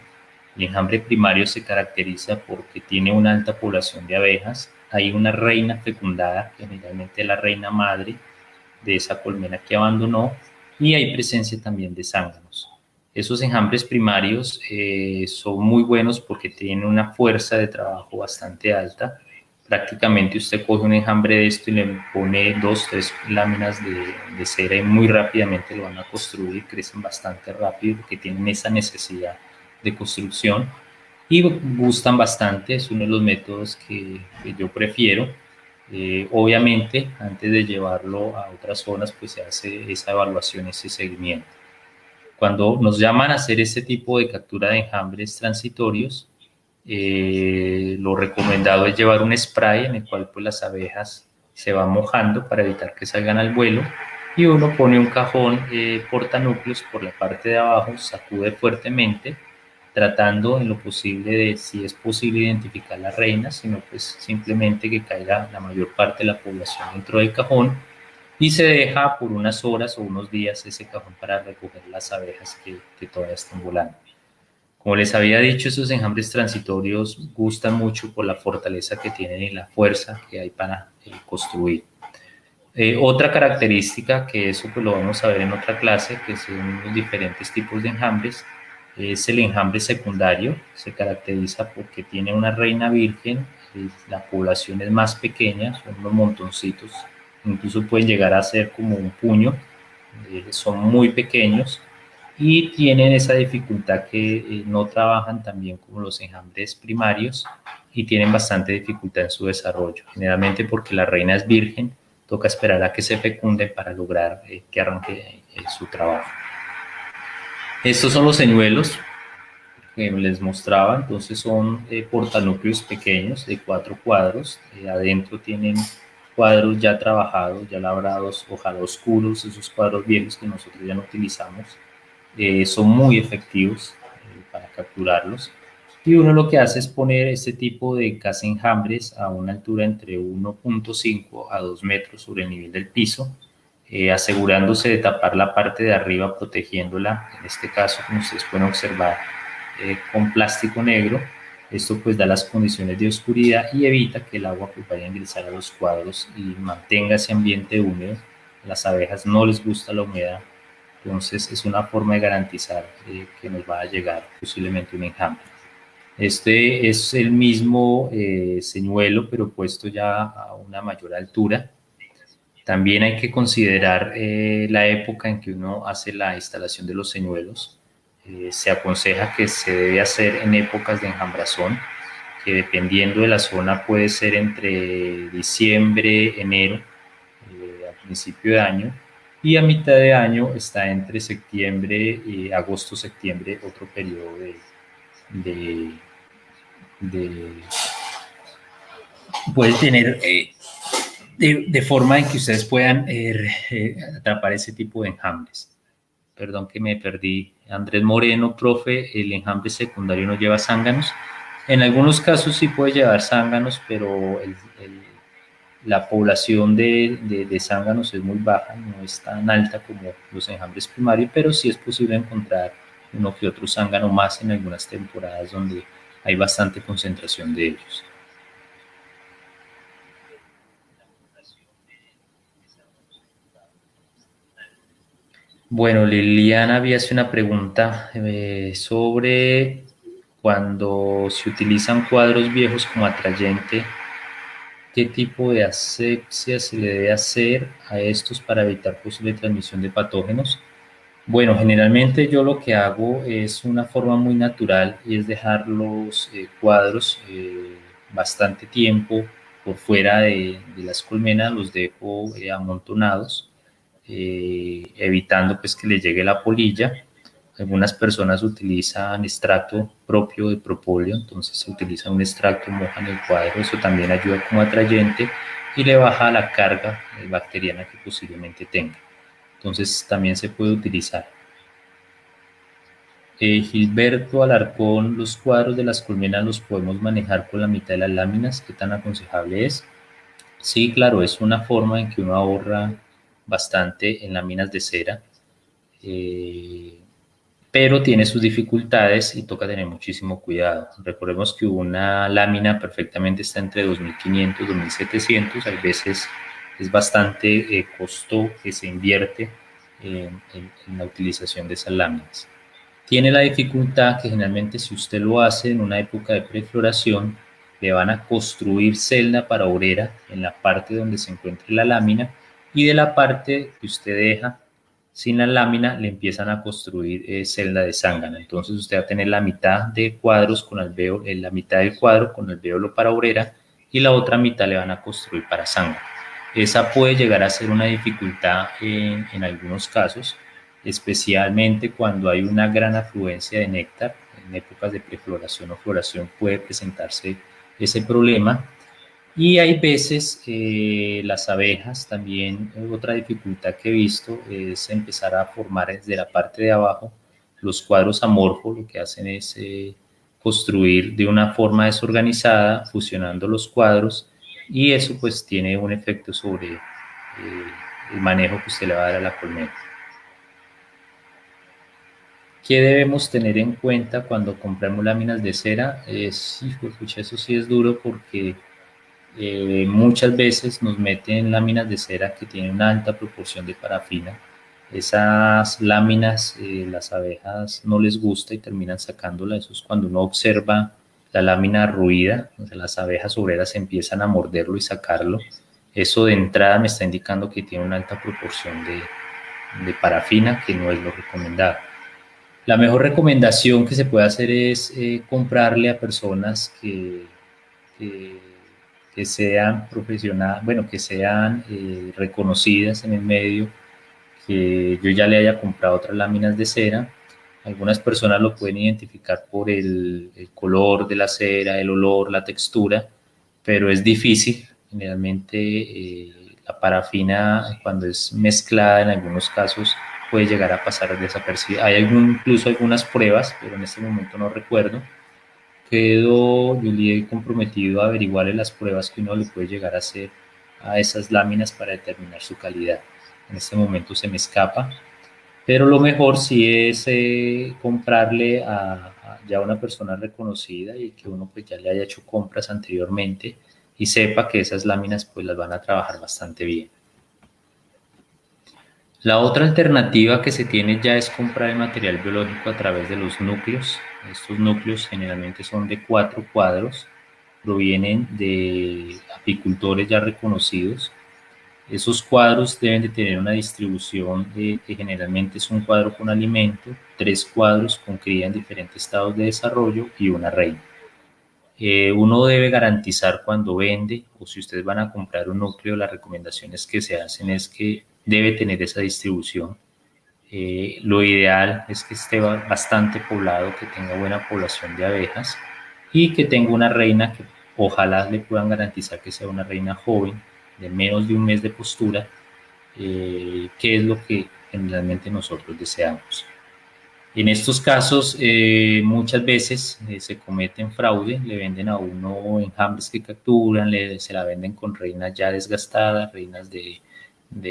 El enjambre primario se caracteriza porque tiene una alta población de abejas, hay una reina fecundada, generalmente la reina madre de esa colmena que abandonó, y hay presencia también de zánganos. Esos enjambres primarios son muy buenos porque tienen una fuerza de trabajo bastante alta. Prácticamente usted coge un enjambre de esto y le pone 2, 3 láminas de cera y muy rápidamente lo van a construir, crecen bastante rápido porque tienen esa necesidad de construcción. y gustan bastante, es uno de los métodos que yo prefiero. Obviamente, antes de llevarlo a otras zonas, pues se hace esa evaluación, ese seguimiento. Cuando nos llaman a hacer este tipo de captura de enjambres transitorios, lo recomendado es llevar un spray en el cual pues, las abejas se van mojando para evitar que salgan al vuelo, y uno pone un cajón portanúcleos por la parte de abajo, sacude fuertemente, tratando en lo posible de, si es posible, identificar las reinas, sino pues simplemente que caiga la mayor parte de la población dentro del cajón, y se deja por unas horas o unos días ese cajón para recoger las abejas que todavía están volando. Como les había dicho, esos enjambres transitorios gustan mucho por la fortaleza que tienen y la fuerza que hay para construir. Otra característica, que eso pues lo vamos a ver en otra clase, que son los diferentes tipos de enjambres, es el enjambre secundario. Se caracteriza porque tiene una reina virgen, la población es más pequeña, son unos montoncitos, incluso pueden llegar a ser como un puño, son muy pequeños y tienen esa dificultad que no trabajan tan bien como los enjambres primarios y tienen bastante dificultad en su desarrollo, generalmente porque la reina es virgen, toca esperar a que se fecunde para lograr que arranque su trabajo. Estos son los señuelos que les mostraba, entonces son portanúcleos pequeños de 4 cuadros, adentro tienen cuadros ya trabajados, ya labrados, ojalá oscuros, esos cuadros viejos que nosotros ya no utilizamos, son muy efectivos para capturarlos. Y uno lo que hace es poner este tipo de caza enjambres a una altura entre 1.5 a 2 metros sobre el nivel del piso, asegurándose de tapar la parte de arriba, protegiéndola, en este caso, como ustedes pueden observar, con plástico negro. Esto pues da las condiciones de oscuridad y evita que el agua pues, vaya a ingresar a los cuadros y mantenga ese ambiente húmedo. A las abejas no les gusta la humedad, entonces es una forma de garantizar que nos va a llegar posiblemente un enjambre. Este es el mismo señuelo, pero puesto ya a una mayor altura. También hay que considerar la época en que uno hace la instalación de los señuelos. Se aconseja que se debe hacer en épocas de enjambrazón, que dependiendo de la zona puede ser entre diciembre, enero, al principio de año, y a mitad de año está entre septiembre y agosto, septiembre, otro periodo de, de puede tener de forma en que ustedes puedan atrapar ese tipo de enjambres. Perdón que me perdí. Andrés Moreno, profe, el enjambre secundario no lleva zánganos. En algunos casos sí puede llevar zánganos, pero la población de zánganos es muy baja, no es tan alta como los enjambres primarios, pero sí es posible encontrar uno que otro zángano más en algunas temporadas donde hay bastante concentración de ellos. Bueno, Liliana había hecho una pregunta sobre cuando se utilizan cuadros viejos como atrayente, ¿qué tipo de asepsia se le debe hacer a estos para evitar posible transmisión de patógenos? Bueno, generalmente yo lo que hago es una forma muy natural y es dejar los cuadros bastante tiempo por fuera de las colmenas, los dejo amontonados, evitando pues que le llegue la polilla. Algunas personas utilizan extracto propio de propóleo, entonces se utiliza un extracto, mojan el cuadro, eso también ayuda como atrayente y le baja la carga bacteriana que posiblemente tenga. Entonces también se puede utilizar. Gilberto Alarcón, los cuadros de las colmenas los podemos manejar con la mitad de las láminas, ¿qué tan aconsejable es? Sí, claro, es una forma en que uno ahorra bastante en láminas de cera, eh, pero tiene sus dificultades y toca tener muchísimo cuidado. Recordemos que una lámina perfectamente está entre 2.500 y 2.700, a veces es bastante costo que se invierte en la utilización de esas láminas. Tiene la dificultad que generalmente si usted lo hace en una época de prefloración, le van a construir celda para obrera en la parte donde se encuentre la lámina y de la parte que usted deja sin la lámina le empiezan a construir celda de zángano. Entonces usted va a tener la mitad de cuadros con alvéolo, la mitad del cuadro con alvéolo para obrera y la otra mitad le van a construir para zángano. Esa puede llegar a ser una dificultad en algunos casos, especialmente cuando hay una gran afluencia de néctar. En épocas de prefloración o floración puede presentarse ese problema. Y hay veces las abejas también, otra dificultad que he visto es empezar a formar desde la parte de abajo los cuadros amorfos. Lo que hacen es construir de una forma desorganizada, fusionando los cuadros, y eso pues tiene un efecto sobre el manejo que usted le va a dar a la colmena. ¿Qué debemos tener en cuenta cuando compramos láminas de cera? Eso sí es duro porque muchas veces nos meten láminas de cera que tienen una alta proporción de parafina. Esas láminas las abejas no les gusta y terminan sacándola. Eso es cuando uno observa la lámina ruida, o sea, las abejas obreras empiezan a morderlo y sacarlo. Eso de entrada me está indicando que tiene una alta proporción de parafina, que no es lo recomendado. La mejor recomendación que se puede hacer es comprarle a personas que sean profesionales, bueno, que sean reconocidas en el medio, que yo ya le haya comprado otras láminas de cera. Algunas personas lo pueden identificar por el color de la cera, el olor, la textura, pero es difícil. Generalmente la parafina, cuando es mezclada, en algunos casos puede llegar a pasar desapercibida. Hay incluso algunas pruebas, pero en este momento no recuerdo. Yo le he comprometido a averiguarle las pruebas que uno le puede llegar a hacer a esas láminas para determinar su calidad. En este momento se me escapa, pero lo mejor sí es comprarle a ya una persona reconocida y que uno pues ya le haya hecho compras anteriormente y sepa que esas láminas pues las van a trabajar bastante bien. La otra alternativa que se tiene ya es comprar el material biológico a través de los núcleos. Estos núcleos generalmente son de 4 cuadros, provienen de apicultores ya reconocidos. Esos cuadros deben de tener una distribución que generalmente es un cuadro con alimento, 3 cuadros con cría en diferentes estados de desarrollo y una reina. Uno debe garantizar cuando vende, o si ustedes van a comprar un núcleo, las recomendaciones que se hacen es que debe tener esa distribución. Lo ideal es que esté bastante poblado, que tenga buena población de abejas y que tenga una reina que ojalá le puedan garantizar que sea una reina joven, de menos de un mes de postura, que es lo que generalmente nosotros deseamos. En estos casos, muchas veces se cometen fraude, le venden a uno enjambres que capturan, se la venden con reinas ya desgastadas, reinas de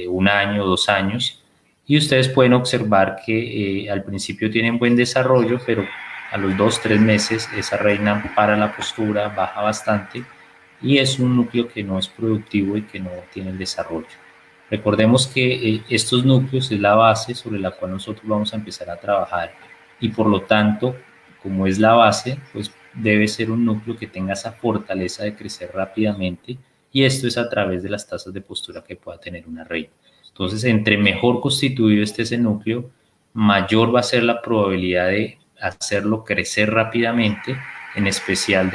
1 año, 2 años, y ustedes pueden observar que al principio tienen buen desarrollo, pero a los 2, 3 meses esa reina para la postura, baja bastante, y es un núcleo que no es productivo y que no tiene el desarrollo. Recordemos que estos núcleos es la base sobre la cual nosotros vamos a empezar a trabajar y por lo tanto, como es la base, pues debe ser un núcleo que tenga esa fortaleza de crecer rápidamente y esto es a través de las tasas de postura que pueda tener una reina. Entonces, entre mejor constituido esté ese núcleo, mayor va a ser la probabilidad de hacerlo crecer rápidamente, en especial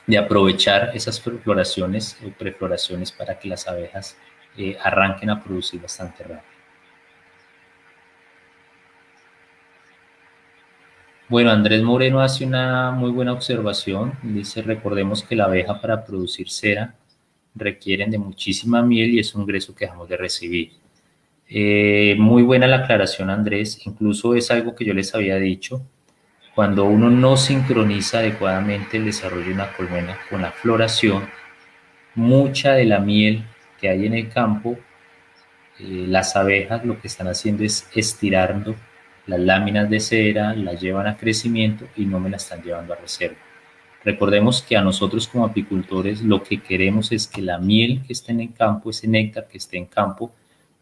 de aprovechar esas floraciones o prefloraciones para que las abejas arranquen a producir bastante rápido. Bueno, Andrés Moreno hace una muy buena observación. Dice, recordemos que la abeja para producir cera requieren de muchísima miel y es un ingreso que dejamos de recibir. Muy buena la aclaración, Andrés. Incluso es algo que yo les había dicho. Cuando uno no sincroniza adecuadamente el desarrollo de una colmena con la floración, mucha de la miel que hay en el campo, las abejas lo que están haciendo es estirando las láminas de cera, las llevan a crecimiento y no me las están llevando a reserva. Recordemos que a nosotros como apicultores lo que queremos es que la miel que esté en el campo, ese néctar que esté en campo,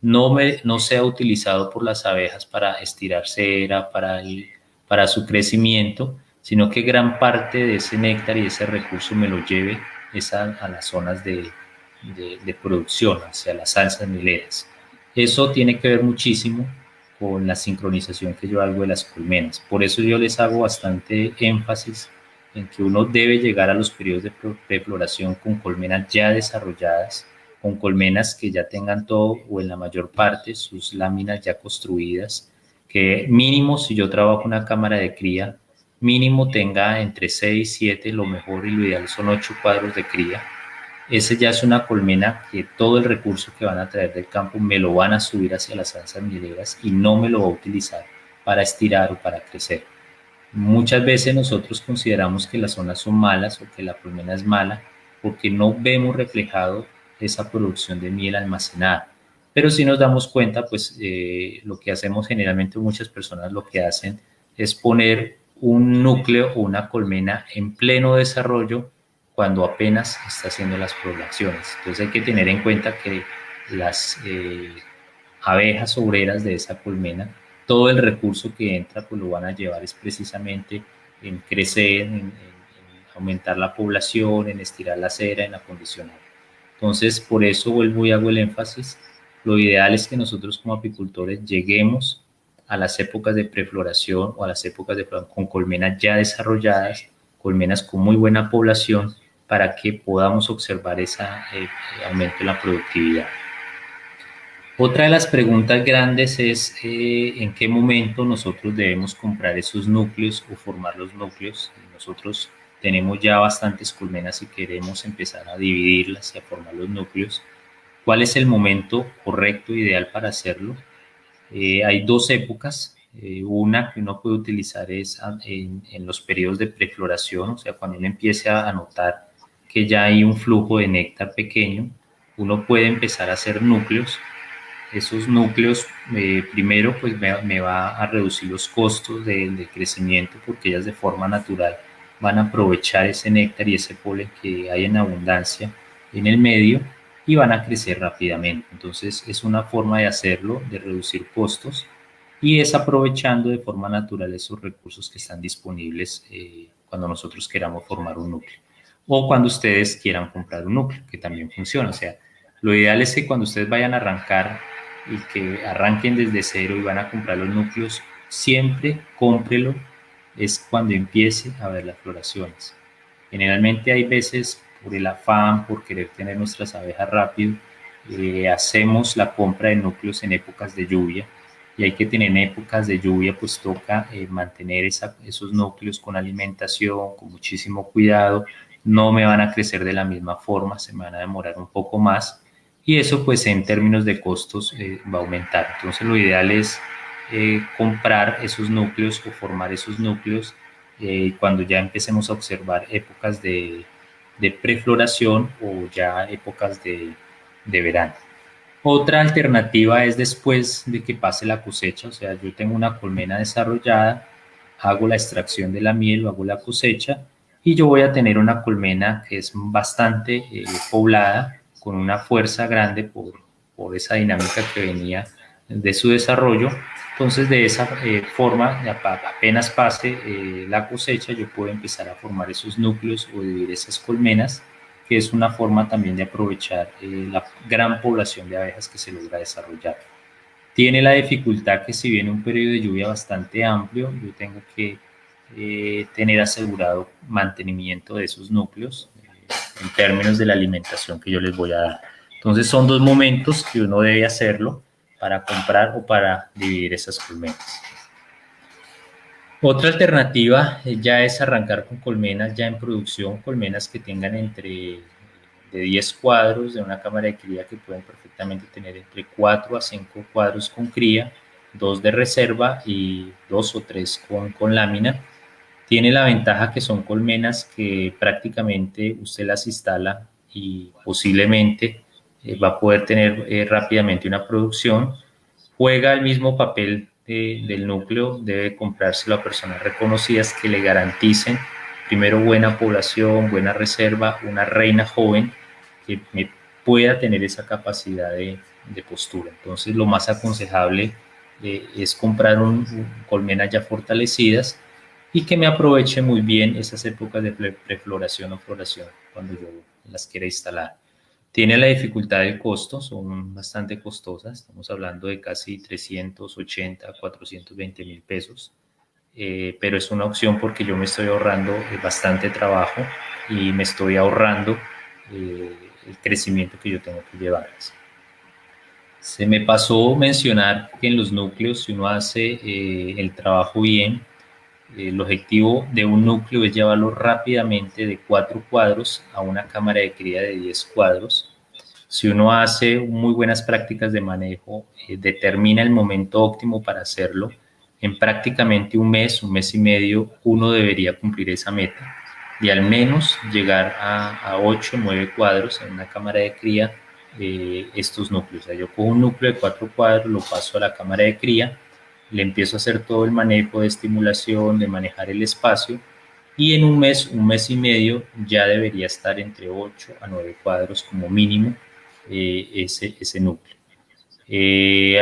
no sea utilizado por las abejas para estirar cera, para su crecimiento, sino que gran parte de ese néctar y ese recurso me lo lleve a las zonas de producción, hacia las salsas mileras. Eso tiene que ver muchísimo con la sincronización que yo hago de las colmenas. Por eso yo les hago bastante énfasis en que uno debe llegar a los periodos de prefloración con colmenas ya desarrolladas, con colmenas que ya tengan todo o en la mayor parte sus láminas ya construidas, que mínimo si yo trabajo una cámara de cría, mínimo tenga entre 6, 7, lo mejor y lo ideal son 8 cuadros de cría. Ese ya es una colmena que todo el recurso que van a traer del campo me lo van a subir hacia las zanjas mieleras y no me lo va a utilizar para estirar o para crecer. Muchas veces nosotros consideramos que las zonas son malas o que la colmena es mala porque no vemos reflejado esa producción de miel almacenada. Pero si nos damos cuenta, pues lo que hacemos generalmente muchas personas lo que hacen es poner un núcleo o una colmena en pleno desarrollo cuando apenas está haciendo las poblaciones. Entonces hay que tener en cuenta que las abejas obreras de esa colmena, todo el recurso que entra, pues lo van a llevar es precisamente en crecer, en aumentar la población, en estirar la cera, en acondicionar. Entonces, por eso vuelvo y hago el énfasis. Lo ideal es que nosotros como apicultores lleguemos a las épocas de prefloración o a las épocas de con colmenas ya desarrolladas, colmenas con muy buena población, para que podamos observar ese aumento en la productividad. Otra de las preguntas grandes es en qué momento nosotros debemos comprar esos núcleos o formar los núcleos. Nosotros tenemos ya bastantes colmenas y queremos empezar a dividirlas y a formar los núcleos. ¿Cuál es el momento correcto, ideal para hacerlo? Hay dos épocas. Una que uno puede utilizar es en los periodos de prefloración, o sea, cuando uno empiece a notar que ya hay un flujo de néctar pequeño, uno puede empezar a hacer núcleos. Esos núcleos, primero, pues me va a reducir los costos de crecimiento porque ellas de forma natural van a aprovechar ese néctar y ese polen que hay en abundancia en el medio y van a crecer rápidamente. Entonces es una forma de hacerlo, de reducir costos y es aprovechando de forma natural esos recursos que están disponibles cuando nosotros queramos formar un núcleo o cuando ustedes quieran comprar un núcleo, que también funciona. O sea, lo ideal es que cuando ustedes vayan a arrancar y que arranquen desde cero y van a comprar los núcleos, siempre cómprelo es cuando empiece a ver las floraciones. Generalmente hay veces por el afán, por querer tener nuestras abejas rápido, hacemos la compra de núcleos en épocas de lluvia y hay que tener en épocas de lluvia, pues toca mantener esos núcleos con alimentación, con muchísimo cuidado, no me van a crecer de la misma forma, se me van a demorar un poco más y eso pues en términos de costos va a aumentar. Entonces lo ideal es comprar esos núcleos o formar esos núcleos cuando ya empecemos a observar épocas de prefloración o ya épocas de verano. Otra alternativa es después de que pase la cosecha, o sea, yo tengo una colmena desarrollada, hago la extracción de la miel o hago la cosecha y yo voy a tener una colmena que es bastante poblada, con una fuerza grande por esa dinámica que venía de su desarrollo. Entonces, de esa forma, apenas pase la cosecha, yo puedo empezar a formar esos núcleos o dividir esas colmenas, que es una forma también de aprovechar la gran población de abejas que se logra desarrollar. Tiene la dificultad que si viene un periodo de lluvia bastante amplio, yo tengo que tener asegurado mantenimiento de esos núcleos en términos de la alimentación que yo les voy a dar. Entonces son dos momentos que uno debe hacerlo para comprar o para dividir esas colmenas. Otra alternativa ya es arrancar con colmenas ya en producción, colmenas que tengan entre de 10 cuadros de una cámara de cría que pueden perfectamente tener entre 4 a 5 cuadros con cría, 2 de reserva y 2 o 3 con lámina. Tiene la ventaja que son colmenas que prácticamente usted las instala y posiblemente va a poder tener rápidamente una producción. Juega el mismo papel del núcleo, debe comprárselo a personas reconocidas que le garanticen primero buena población, buena reserva, una reina joven que pueda tener esa capacidad de postura. Entonces lo más aconsejable es comprar colmenas ya fortalecidas y que me aproveche muy bien esas épocas de prefloración o floración cuando yo las quiera instalar. Tiene la dificultad del costo, son bastante costosas, estamos hablando de casi 380, 420 mil pesos, pero es una opción porque yo me estoy ahorrando bastante trabajo y me estoy ahorrando el crecimiento que yo tengo que llevarlas. Se me pasó mencionar que en los núcleos, si uno hace el trabajo bien, el objetivo de un núcleo es llevarlo rápidamente de 4 cuadros a una cámara de cría de 10 cuadros. Si uno hace muy buenas prácticas de manejo, determina el momento óptimo para hacerlo. En prácticamente un mes y medio, uno debería cumplir esa meta y al menos llegar a 8 o 9 cuadros en una cámara de cría estos núcleos. O sea, yo cojo un núcleo de 4 cuadros, lo paso a la cámara de cría, le empiezo a hacer todo el manejo de estimulación, de manejar el espacio y en un mes y medio ya debería estar entre 8 a 9 cuadros como mínimo ese núcleo.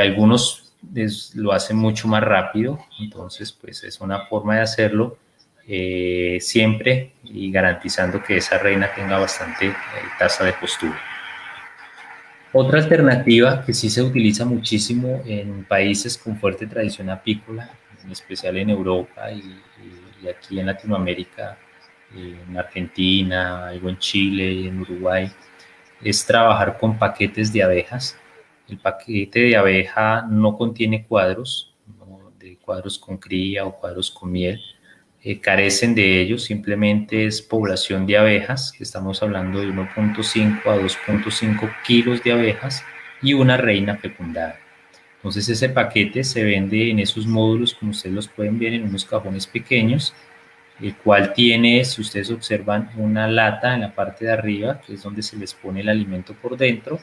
Algunos lo hacen mucho más rápido, entonces pues es una forma de hacerlo siempre y garantizando que esa reina tenga bastante tasa de postura. Otra alternativa que sí se utiliza muchísimo en países con fuerte tradición apícola, en especial en Europa y aquí en Latinoamérica, en Argentina, algo en Chile, en Uruguay, es trabajar con paquetes de abejas. El paquete de abeja no contiene cuadros, ¿no? De cuadros con cría o cuadros con miel, carecen de ellos, simplemente es población de abejas, que estamos hablando de 1.5 a 2.5 kilos de abejas y una reina fecundada. Entonces ese paquete se vende en esos módulos, como ustedes los pueden ver, en unos cajones pequeños, el cual tiene, si ustedes observan, una lata en la parte de arriba, que es donde se les pone el alimento por dentro.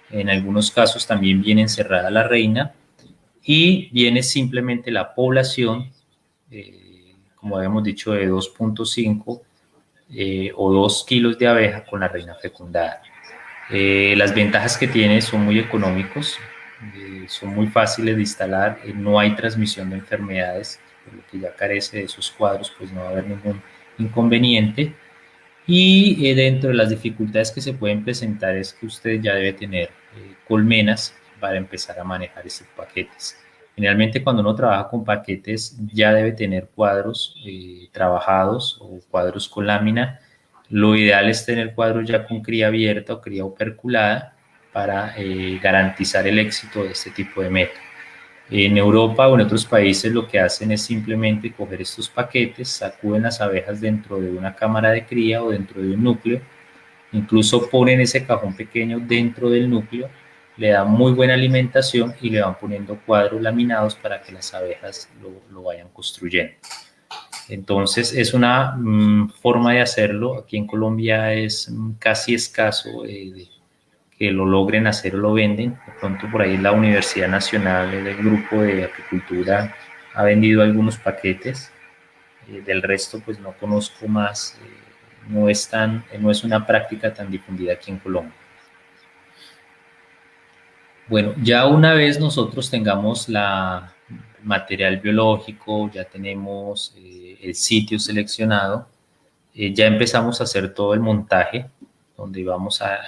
En algunos casos también viene encerrada la reina y viene simplemente la población, como habíamos dicho, de 2.5 o 2 kilos de abeja con la reina fecundada. Las ventajas que tiene son muy económicos, son muy fáciles de instalar, no hay transmisión de enfermedades, por lo que ya carece de esos cuadros, pues no va a haber ningún inconveniente. Y dentro de las dificultades que se pueden presentar es que usted ya debe tener colmenas para empezar a manejar estos paquetes. Generalmente cuando uno trabaja con paquetes ya debe tener cuadros trabajados o cuadros con lámina. Lo ideal es tener cuadros ya con cría abierta o cría operculada para garantizar el éxito de este tipo de método. En Europa o en otros países lo que hacen es simplemente coger estos paquetes, sacuden las abejas dentro de una cámara de cría o dentro de un núcleo, incluso ponen ese cajón pequeño dentro del núcleo, le dan muy buena alimentación y le van poniendo cuadros laminados para que las abejas lo vayan construyendo. Entonces es una forma de hacerlo. Aquí en Colombia es casi escaso que lo logren hacer o lo venden. De pronto por ahí la Universidad Nacional, el grupo de apicultura ha vendido algunos paquetes. Del resto pues no conozco más. No es una práctica tan difundida aquí en Colombia. Bueno, ya una vez nosotros tengamos la material biológico, ya tenemos el sitio seleccionado, ya empezamos a hacer todo el montaje, donde vamos a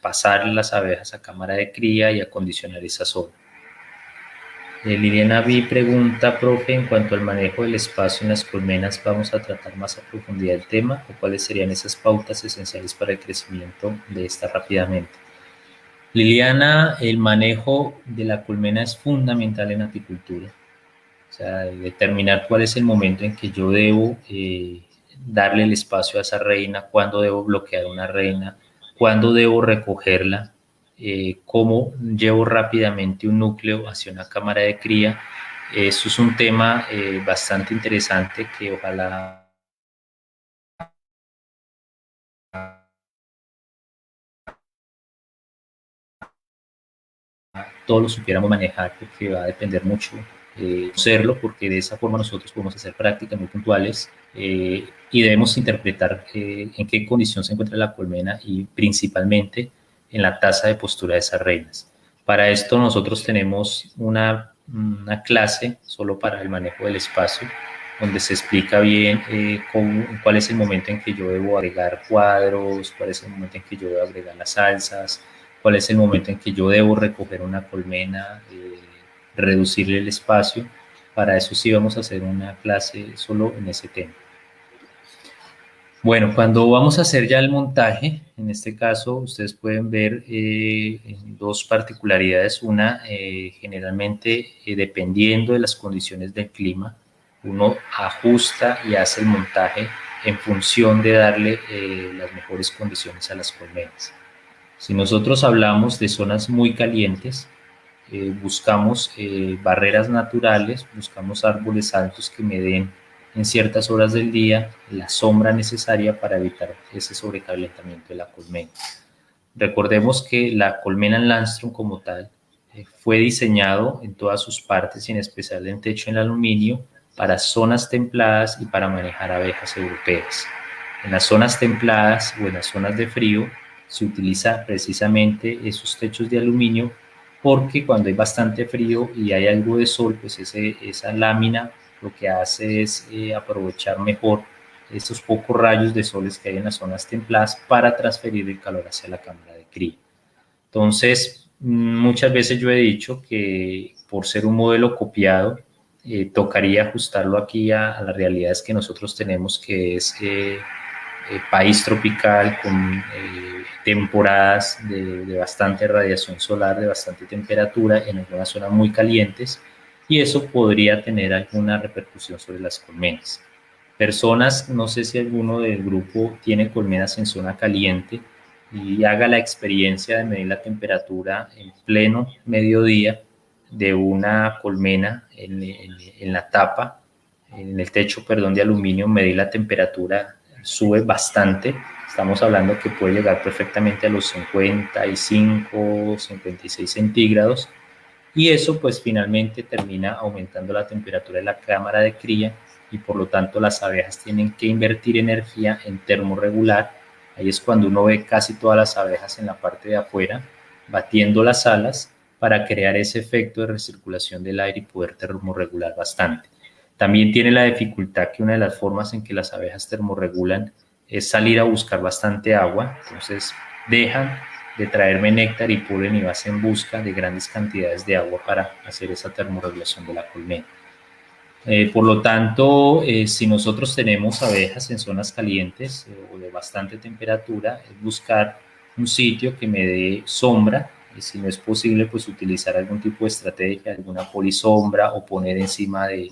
pasar las abejas a cámara de cría y acondicionar esa zona. Liliana B. pregunta, profe, en cuanto al manejo del espacio en las colmenas, ¿vamos a tratar más a profundidad el tema o cuáles serían esas pautas esenciales para el crecimiento de esta rápidamente? Liliana, el manejo de la colmena es fundamental en apicultura. O sea, determinar cuál es el momento en que yo debo darle el espacio a esa reina, cuándo debo bloquear una reina, cuándo debo recogerla, cómo llevo rápidamente un núcleo hacia una cámara de cría. Eso es un tema bastante interesante que ojalá todos lo supiéramos manejar, porque va a depender mucho hacerlo, porque de esa forma nosotros podemos hacer prácticas muy puntuales y debemos interpretar en qué condición se encuentra la colmena y principalmente en la tasa de postura de esas reinas. Para esto nosotros tenemos una clase solo para el manejo del espacio, donde se explica bien cuál es el momento en que yo debo agregar cuadros, cuál es el momento en que yo debo agregar las salsas, cuál es el momento en que yo debo recoger una colmena, reducirle el espacio. Para eso sí vamos a hacer una clase solo en ese tema. Bueno, cuando vamos a hacer ya el montaje, en este caso ustedes pueden ver dos particularidades. Una, generalmente dependiendo de las condiciones del clima, uno ajusta y hace el montaje en función de darle las mejores condiciones a las colmenas. Si nosotros hablamos de zonas muy calientes, buscamos barreras naturales, buscamos árboles altos que me den en ciertas horas del día la sombra necesaria para evitar ese sobrecalentamiento de la colmena. Recordemos que la colmena en Landstrom como tal fue diseñado en todas sus partes y en especial en techo en aluminio para zonas templadas y para manejar abejas europeas. En las zonas templadas o en las zonas de frío se utiliza precisamente esos techos de aluminio porque cuando hay bastante frío y hay algo de sol, pues esa lámina lo que hace es aprovechar mejor esos pocos rayos de soles que hay en las zonas templadas para transferir el calor hacia la cámara de cría. Entonces, muchas veces yo he dicho que por ser un modelo copiado, tocaría ajustarlo aquí a las realidades que nosotros tenemos, que es país tropical con temporadas de bastante radiación solar, de bastante temperatura, en algunas zonas muy calientes, y eso podría tener alguna repercusión sobre las colmenas. Personas, no sé si alguno del grupo tiene colmenas en zona caliente y haga la experiencia de medir la temperatura en pleno mediodía de una colmena en la tapa, en el techo, perdón, de aluminio, medir la temperatura, sube bastante. Estamos hablando que puede llegar perfectamente a los 55, 56 centígrados. Y eso pues finalmente termina aumentando la temperatura de la cámara de cría y por lo tanto las abejas tienen que invertir energía en termorregular. Ahí es cuando uno ve casi todas las abejas en la parte de afuera batiendo las alas para crear ese efecto de recirculación del aire y poder termorregular bastante. También tiene la dificultad que una de las formas en que las abejas termorregulan es salir a buscar bastante agua, entonces dejan de traerme néctar y polen y vas en busca de grandes cantidades de agua para hacer esa termorregulación de la colmena. Por lo tanto, si nosotros tenemos abejas en zonas calientes o de bastante temperatura, es buscar un sitio que me dé sombra, y si no es posible, pues utilizar algún tipo de estrategia, alguna polisombra o poner encima de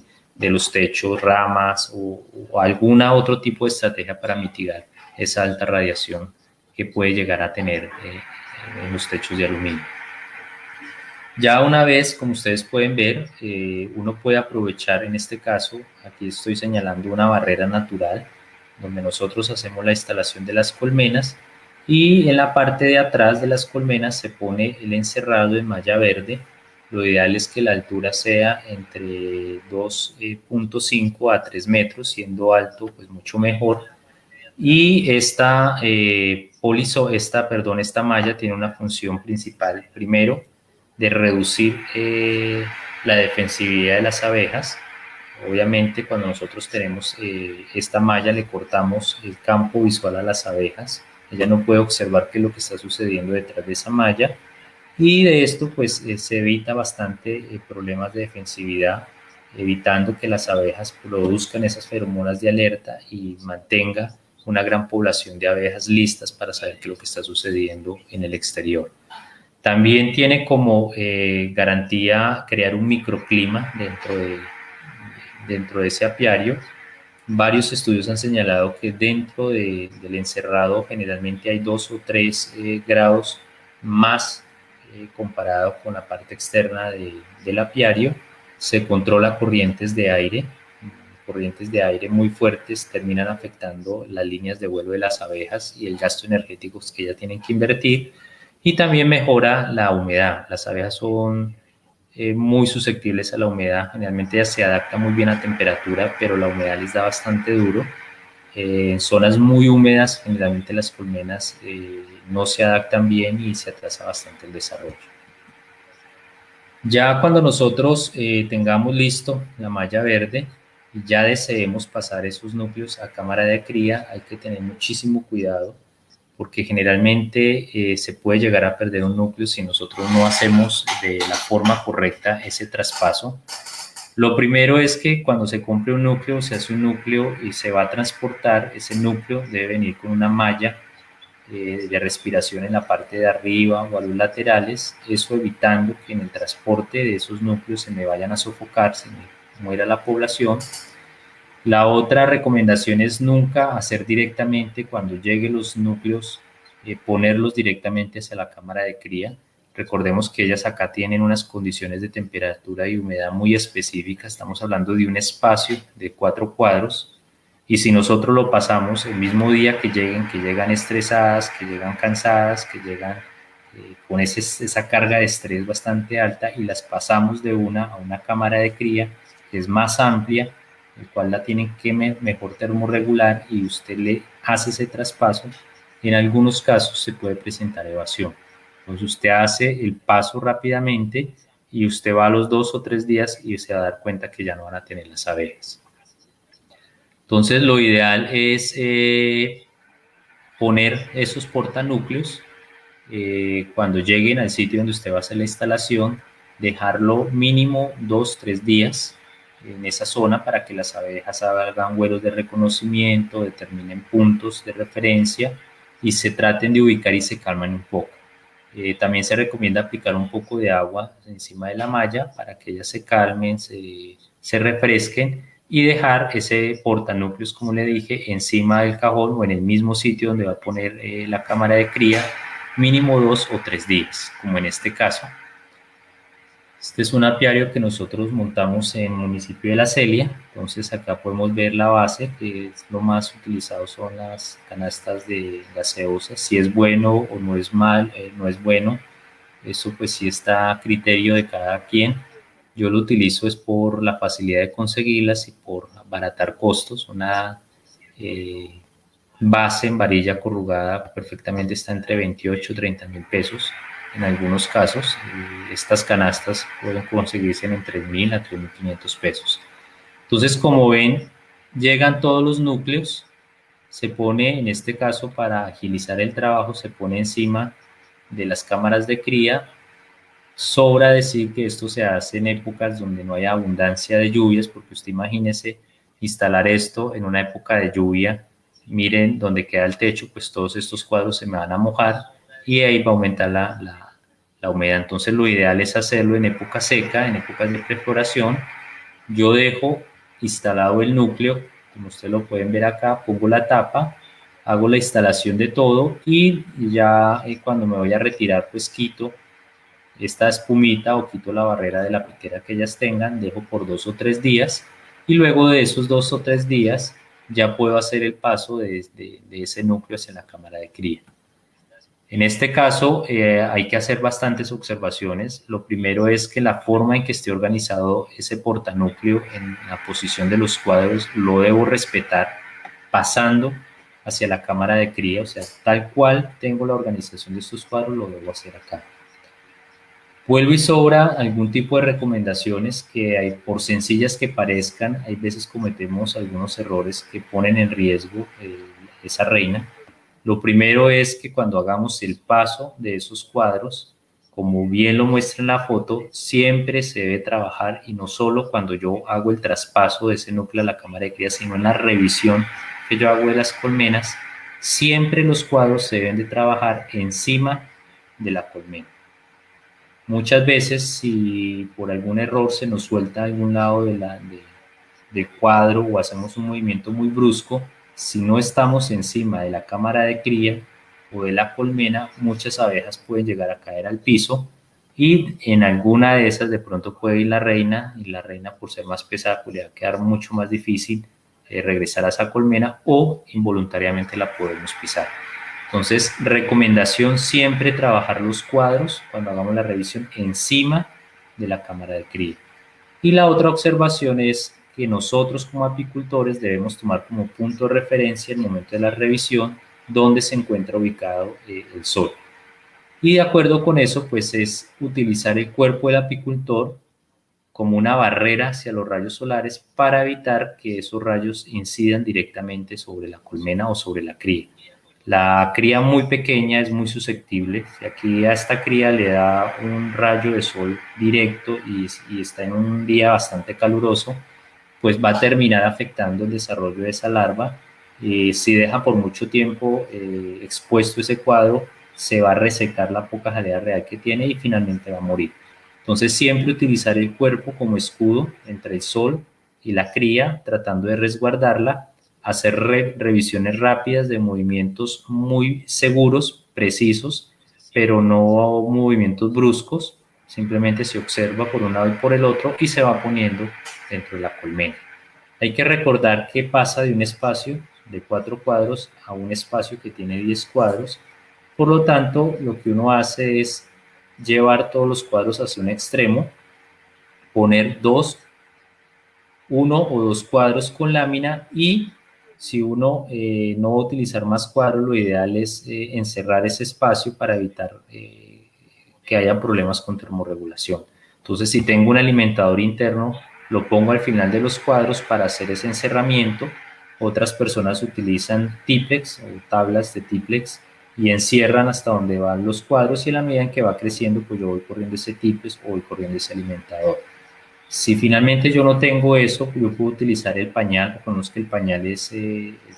los techos ramas o alguna otro tipo de estrategia para mitigar esa alta radiación que puede llegar a tener en los techos de aluminio. Ya una vez, como ustedes pueden ver, uno puede aprovechar, en este caso, aquí estoy señalando una barrera natural, donde nosotros hacemos la instalación de las colmenas y en la parte de atrás de las colmenas se pone el encerrado en malla verde. Lo ideal es que la altura sea entre 2.5 a 3 metros, siendo alto, pues mucho mejor. Y esta malla tiene una función principal, primero, de reducir la defensividad de las abejas. Obviamente, cuando nosotros tenemos esta malla, le cortamos el campo visual a las abejas. Ella no puede observar qué es lo que está sucediendo detrás de esa malla. Y de esto, pues, se evita bastante problemas de defensividad, evitando que las abejas produzcan esas feromonas de alerta y mantenga una gran población de abejas listas para saber qué es lo que está sucediendo en el exterior. También tiene como garantía crear un microclima dentro de ese apiario. Varios estudios han señalado que dentro del encerrado generalmente hay 2 o 3 grados más comparado con la parte externa del apiario. Se controla corrientes de aire muy fuertes terminan afectando las líneas de vuelo de las abejas y el gasto energético que ellas tienen que invertir, y también mejora la humedad. Las abejas son muy susceptibles a la humedad, generalmente ellas se adaptan muy bien a temperatura, pero la humedad les da bastante duro. En zonas muy húmedas, generalmente las colmenas no se adaptan bien y se atrasa bastante el desarrollo. Ya cuando nosotros tengamos listo la malla verde, y ya deseemos pasar esos núcleos a cámara de cría, hay que tener muchísimo cuidado porque generalmente se puede llegar a perder un núcleo si nosotros no hacemos de la forma correcta ese traspaso. Lo primero es que cuando se compre un núcleo, se hace un núcleo y se va a transportar, ese núcleo debe venir con una malla de respiración en la parte de arriba o a los laterales, eso evitando que en el transporte de esos núcleos se me vayan a sofocar, se me muera la población. La otra recomendación es nunca hacer directamente cuando lleguen los núcleos, ponerlos directamente hacia la cámara de cría. Recordemos que ellas acá tienen unas condiciones de temperatura y humedad muy específicas, estamos hablando de un espacio de 4 cuadros, y si nosotros lo pasamos el mismo día que llegan estresadas, que llegan cansadas, que llegan con esa carga de estrés bastante alta y las pasamos de una a una cámara de cría que es más amplia, el cual la tienen que mejor termorregular y usted le hace ese traspaso, en algunos casos se puede presentar evasión. Entonces usted hace el paso rápidamente y usted va a los 2 o 3 días y se va a dar cuenta que ya no van a tener las abejas. Entonces lo ideal es poner esos portanúcleos cuando lleguen al sitio donde usted va a hacer la instalación, dejarlo mínimo 2-3 días en esa zona para que las abejas hagan vuelos de reconocimiento, determinen puntos de referencia y se traten de ubicar y se calmen un poco. También se recomienda aplicar un poco de agua encima de la malla para que ellas se calmen, se refresquen y dejar ese portanúcleos, como le dije, encima del cajón o en el mismo sitio donde va a poner la cámara de cría, mínimo 2 o 3 días, como en este caso. Este es un apiario que nosotros montamos en el municipio de La Celia, entonces acá podemos ver la base, que es lo más utilizado son las canastas de gaseosa, si es bueno o no es no es bueno, eso pues sí está a criterio de cada quien. Yo lo utilizo es por la facilidad de conseguirlas y por abaratar costos. Una base en varilla corrugada perfectamente está entre 28 y 30 mil pesos en algunos casos. Estas canastas pueden conseguirse en 3.000 a 3.500 pesos. Entonces, como ven, llegan todos los núcleos, se pone, en este caso, para agilizar el trabajo, se pone encima de las cámaras de cría. Sobra decir que esto se hace en épocas donde no hay abundancia de lluvias, porque usted imagínese instalar esto en una época de lluvia. Miren donde queda el techo, pues todos estos cuadros se me van a mojar y ahí va a aumentar la humedad. Entonces lo ideal es hacerlo en época seca, en épocas de prefloración. Yo dejo instalado el núcleo, como ustedes lo pueden ver acá, pongo la tapa, hago la instalación de todo y ya cuando me voy a retirar pues quito esta espumita o quito la barrera de la piquera que ellas tengan, dejo por 2 o 3 días y luego de esos 2 o 3 días ya puedo hacer el paso de ese núcleo hacia la cámara de cría. En este caso hay que hacer bastantes observaciones. Lo primero es que la forma en que esté organizado ese portanúcleo en la posición de los cuadros lo debo respetar pasando hacia la cámara de cría, o sea, tal cual tengo la organización de estos cuadros lo debo hacer acá. Vuelvo y sobra algún tipo de recomendaciones que hay, por sencillas que parezcan, hay veces cometemos algunos errores que ponen en riesgo esa reina. Lo primero es que cuando hagamos el paso de esos cuadros, como bien lo muestra en la foto, siempre se debe trabajar y no solo cuando yo hago el traspaso de ese núcleo a la cámara de cría, sino en la revisión que yo hago de las colmenas, siempre los cuadros se deben de trabajar encima de la colmena. Muchas veces, si por algún error se nos suelta algún lado del cuadro o hacemos un movimiento muy brusco, si no estamos encima de la cámara de cría o de la colmena, muchas abejas pueden llegar a caer al piso y en alguna de esas de pronto puede ir la reina y la reina por ser más pesada pues le va a quedar mucho más difícil regresar a esa colmena o involuntariamente la podemos pisar. Entonces, recomendación siempre trabajar los cuadros cuando hagamos la revisión encima de la cámara de cría. Y la otra observación es que nosotros como apicultores debemos tomar como punto de referencia en el momento de la revisión donde se encuentra ubicado el sol. Y de acuerdo con eso, pues es utilizar el cuerpo del apicultor como una barrera hacia los rayos solares para evitar que esos rayos incidan directamente sobre la colmena o sobre la cría. La cría muy pequeña es muy susceptible. Si aquí a esta cría le da un rayo de sol directo y está en un día bastante caluroso, pues va a terminar afectando el desarrollo de esa larva. Si deja por mucho tiempo expuesto ese cuadro, se va a resecar la poca jalea real que tiene y finalmente va a morir. Entonces siempre utilizar el cuerpo como escudo entre el sol y la cría, tratando de resguardarla, hacer revisiones rápidas de movimientos muy seguros, precisos, pero no movimientos bruscos. Simplemente se observa por un lado y por el otro y se va poniendo dentro de la colmena. Hay que recordar que pasa de un espacio de 4 cuadros a un espacio que tiene 10 cuadros. Por lo tanto, lo que uno hace es llevar todos los cuadros hacia un extremo, poner uno o dos cuadros con lámina y si uno no va a utilizar más cuadros, lo ideal es encerrar ese espacio para evitar que haya problemas con termorregulación. Entonces, si tengo un alimentador interno, lo pongo al final de los cuadros para hacer ese encerramiento. Otras personas utilizan Tiplex o tablas de Tiplex y encierran hasta donde van los cuadros y a la medida en que va creciendo, pues yo voy corriendo ese Tiplex o voy corriendo ese alimentador. Si finalmente yo no tengo eso, yo puedo utilizar el pañal. Reconozco que el pañal es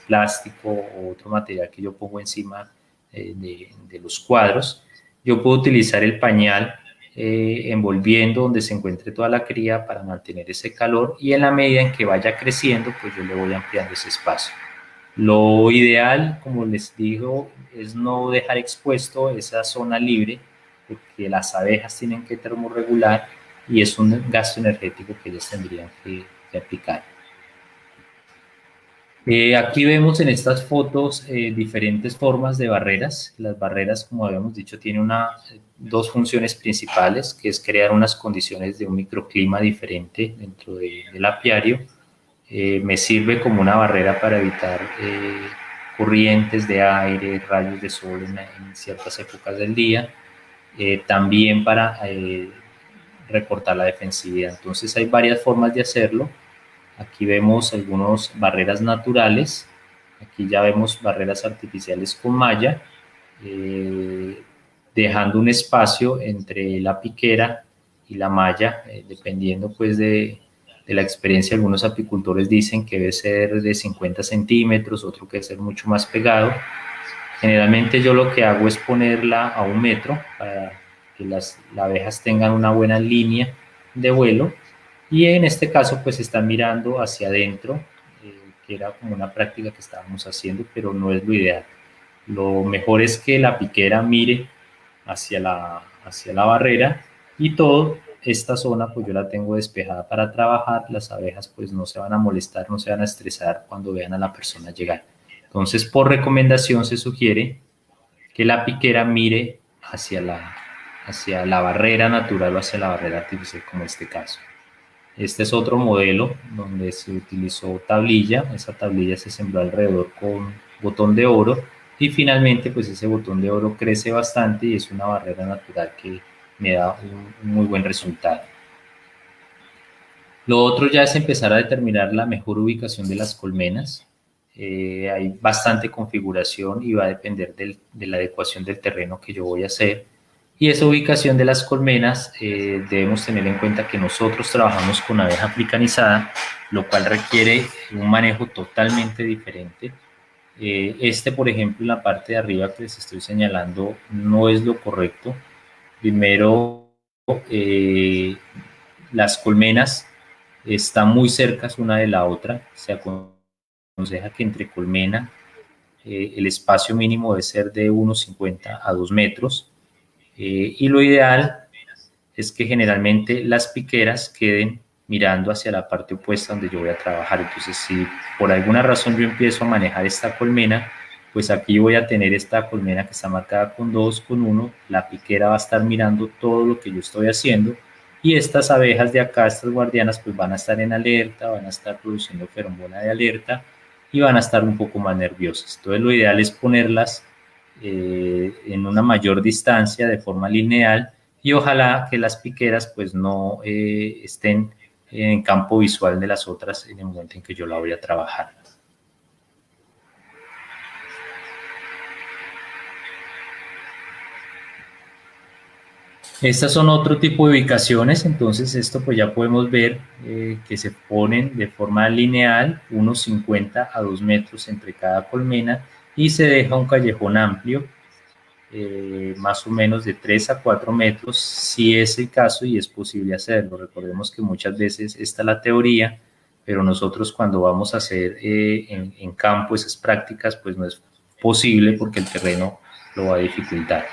plástico o otro material que yo pongo encima de los cuadros. Yo puedo utilizar el pañal envolviendo donde se encuentre toda la cría para mantener ese calor y en la medida en que vaya creciendo, pues yo le voy ampliando ese espacio. Lo ideal, como les digo, es no dejar expuesto esa zona libre porque las abejas tienen que termorregular y es un gasto energético que ellos tendrían que aplicar. Aquí vemos en estas fotos diferentes formas de barreras. Las barreras, como habíamos dicho, tienen dos funciones principales, que es crear unas condiciones de un microclima diferente dentro del apiario. Me sirve como una barrera para evitar corrientes de aire, rayos de sol en ciertas épocas del día. También para recortar la defensividad. Entonces hay varias formas de hacerlo. Aquí vemos algunas barreras naturales. Aquí ya vemos barreras artificiales con malla, dejando un espacio entre la piquera y la malla, dependiendo pues de la experiencia. Algunos apicultores dicen que debe ser de 50 centímetros, otro que debe ser mucho más pegado. Generalmente yo lo que hago es ponerla a 1 metro para que las abejas tengan una buena línea de vuelo y en este caso pues están mirando hacia adentro, que era como una práctica que estábamos haciendo, pero no es lo ideal. Lo mejor es que la piquera mire hacia la barrera y toda esta zona pues yo la tengo despejada para trabajar. Las abejas pues no se van a molestar, no se van a estresar cuando vean a la persona llegar. Entonces, por recomendación se sugiere que la piquera mire hacia la barrera natural o hacia la barrera artificial, como en este caso. Este es otro modelo donde se utilizó tablilla. Esa tablilla se sembró alrededor con botón de oro y finalmente pues ese botón de oro crece bastante y es una barrera natural que me da un muy buen resultado. Lo otro ya es empezar a determinar la mejor ubicación de las colmenas. Hay bastante configuración y va a depender de la adecuación del terreno que yo voy a hacer. Y esa ubicación de las colmenas debemos tener en cuenta que nosotros trabajamos con abeja africanizada, lo cual requiere un manejo totalmente diferente. Por ejemplo, en la parte de arriba que les estoy señalando, no es lo correcto. Primero, las colmenas están muy cercas una de la otra. Se aconseja que entre colmena el espacio mínimo debe ser de 1,50 a 2 metros. Y lo ideal es que generalmente las piqueras queden mirando hacia la parte opuesta donde yo voy a trabajar. Entonces, si por alguna razón yo empiezo a manejar esta colmena, pues aquí voy a tener esta colmena que está marcada con 2, con 1, la piquera va a estar mirando todo lo que yo estoy haciendo y estas abejas de acá, estas guardianas, pues van a estar en alerta, van a estar produciendo feromona de alerta y van a estar un poco más nerviosas. Entonces, lo ideal es ponerlas en una mayor distancia de forma lineal y ojalá que las piqueras pues no estén en campo visual de las otras en el momento en que yo la voy a trabajar. Estas son otro tipo de ubicaciones, entonces esto pues ya podemos ver que se ponen de forma lineal, unos 50 a 2 metros entre cada colmena, y se deja un callejón amplio, más o menos de 3 a 4 metros, si es el caso y es posible hacerlo. Recordemos que muchas veces esta es la teoría, pero nosotros cuando vamos a hacer en campo esas prácticas, pues no es posible porque el terreno lo va a dificultar.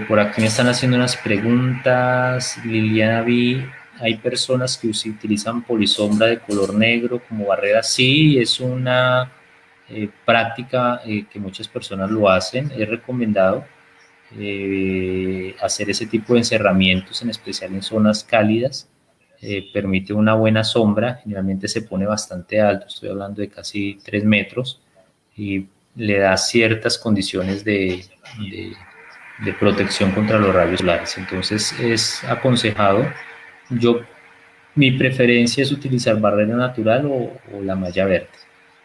Por aquí me están haciendo unas preguntas. Liliana vi, hay personas que utilizan polisombra de color negro como barrera. Sí, es una práctica que muchas personas lo hacen. Es recomendado hacer ese tipo de encerramientos, en especial en zonas cálidas. Permite una buena sombra. Generalmente se pone bastante alto, estoy hablando de casi 3 metros, y le da ciertas condiciones de protección contra los rayos solares. Entonces es aconsejado. Mi preferencia es utilizar barrera natural o la malla verde.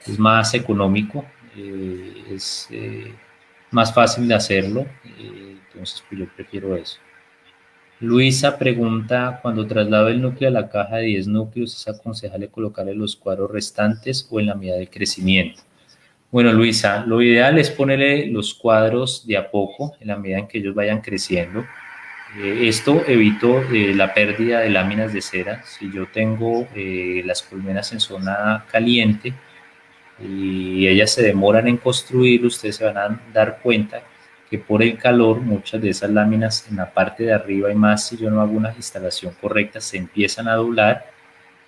Es más económico, es más fácil de hacerlo, entonces pues yo prefiero eso. Luisa pregunta, cuando traslado el núcleo a la caja de 10 núcleos, ¿es aconsejable colocarle los cuadros restantes o en la medida de crecimiento? Bueno, Luisa, lo ideal es ponerle los cuadros de a poco en la medida en que ellos vayan creciendo. Esto evito la pérdida de láminas de cera. Si yo tengo las colmenas en zona caliente y ellas se demoran en construir, ustedes se van a dar cuenta que por el calor muchas de esas láminas en la parte de arriba y más si yo no hago una instalación correcta se empiezan a doblar,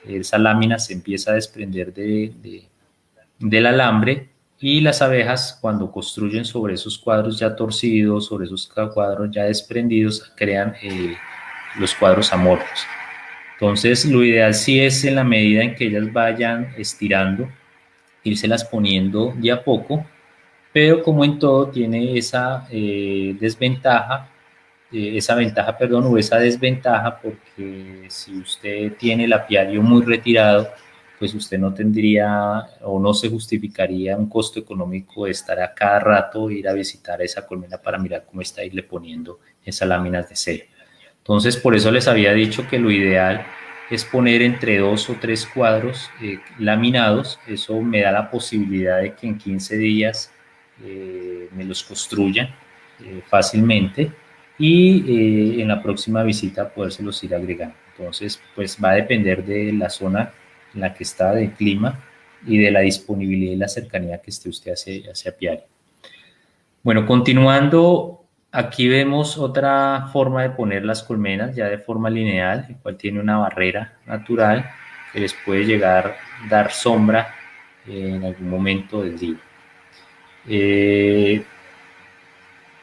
esa lámina se empieza a desprender del alambre, y las abejas cuando construyen sobre esos cuadros ya torcidos, sobre esos cuadros ya desprendidos, crean los cuadros amorfos. Entonces lo ideal sí es en la medida en que ellas vayan estirando, irselas poniendo de a poco, pero como en todo tiene esa desventaja, esa ventaja, perdón, o esa desventaja, porque si usted tiene el apiario muy retirado, pues usted no tendría o no se justificaría un costo económico de estar a cada rato, ir a visitar esa colmena para mirar cómo está, irle poniendo esas láminas de cera. Entonces, por eso les había dicho que lo ideal es poner entre 2 o 3 cuadros laminados. Eso me da la posibilidad de que en 15 días me los construyan fácilmente, y en la próxima visita podérselos ir agregando. Entonces, pues va a depender de la zona en la que está, del clima y de la disponibilidad y la cercanía que esté usted hacia apiario. Bueno, continuando, aquí vemos otra forma de poner las colmenas, ya de forma lineal, el cual tiene una barrera natural que les puede llegar a dar sombra en algún momento del día.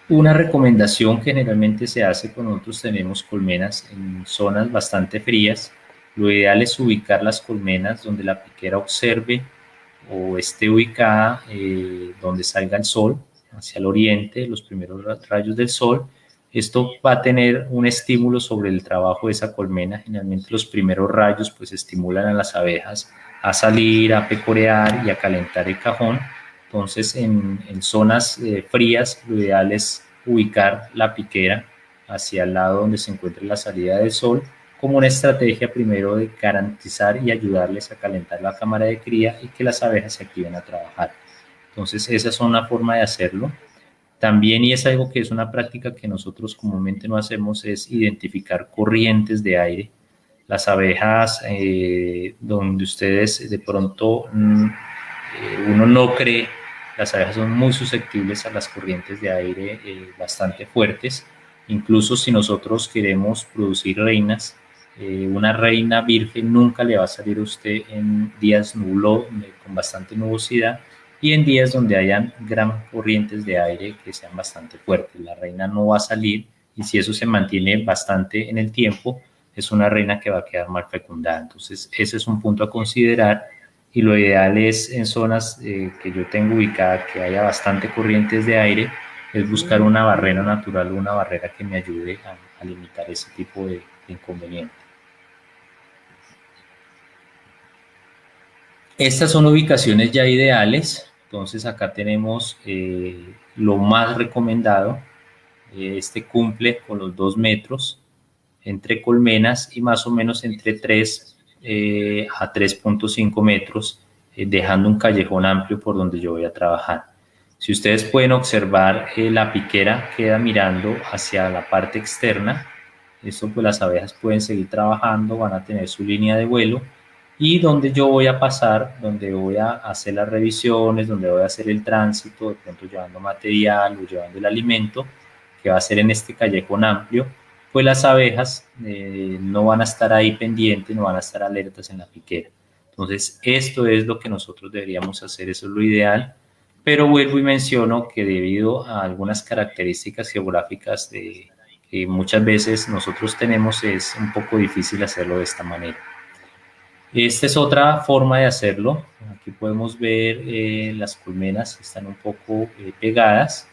Una recomendación que generalmente se hace cuando nosotros tenemos colmenas en zonas bastante frías, lo ideal es ubicar las colmenas donde la piquera observe o esté ubicada donde salga el sol, hacia el oriente, los primeros rayos del sol. Esto va a tener un estímulo sobre el trabajo de esa colmena. Generalmente los primeros rayos pues estimulan a las abejas a salir, a pecorear y a calentar el cajón. Entonces en zonas frías lo ideal es ubicar la piquera hacia el lado donde se encuentre la salida del sol, como una estrategia primero de garantizar y ayudarles a calentar la cámara de cría y que las abejas se activen a trabajar. Entonces esa es una forma de hacerlo. También, y es algo que es una práctica que nosotros comúnmente no hacemos, es identificar corrientes de aire. Las abejas, donde ustedes de pronto uno no cree, las abejas son muy susceptibles a las corrientes de aire bastante fuertes. Incluso si nosotros queremos producir reinas, una reina virgen nunca le va a salir a usted en días con bastante nubosidad y en días donde hayan gran corrientes de aire que sean bastante fuertes. La reina no va a salir, y si eso se mantiene bastante en el tiempo, es una reina que va a quedar mal fecundada. Entonces ese es un punto a considerar, y lo ideal es en zonas que yo tengo ubicadas que haya bastante corrientes de aire, es buscar una barrera natural o una barrera que me ayude a limitar ese tipo de inconveniente. Estas son ubicaciones ya ideales, entonces acá tenemos lo más recomendado. Este cumple con los 2 metros entre colmenas y más o menos entre 3 a 3.5 metros, dejando un callejón amplio por donde yo voy a trabajar. Si ustedes pueden observar, la piquera queda mirando hacia la parte externa. Esto pues las abejas pueden seguir trabajando, van a tener su línea de vuelo, y donde yo voy a pasar, donde voy a hacer las revisiones, donde voy a hacer el tránsito, de pronto llevando material o llevando el alimento, que va a ser en este callejón amplio, pues las abejas no van a estar ahí pendientes, no van a estar alertas en la piquera. Entonces, esto es lo que nosotros deberíamos hacer, eso es lo ideal, pero vuelvo y menciono que debido a algunas características geográficas que muchas veces nosotros tenemos, es un poco difícil hacerlo de esta manera. Esta es otra forma de hacerlo. Aquí podemos ver las colmenas están un poco pegadas,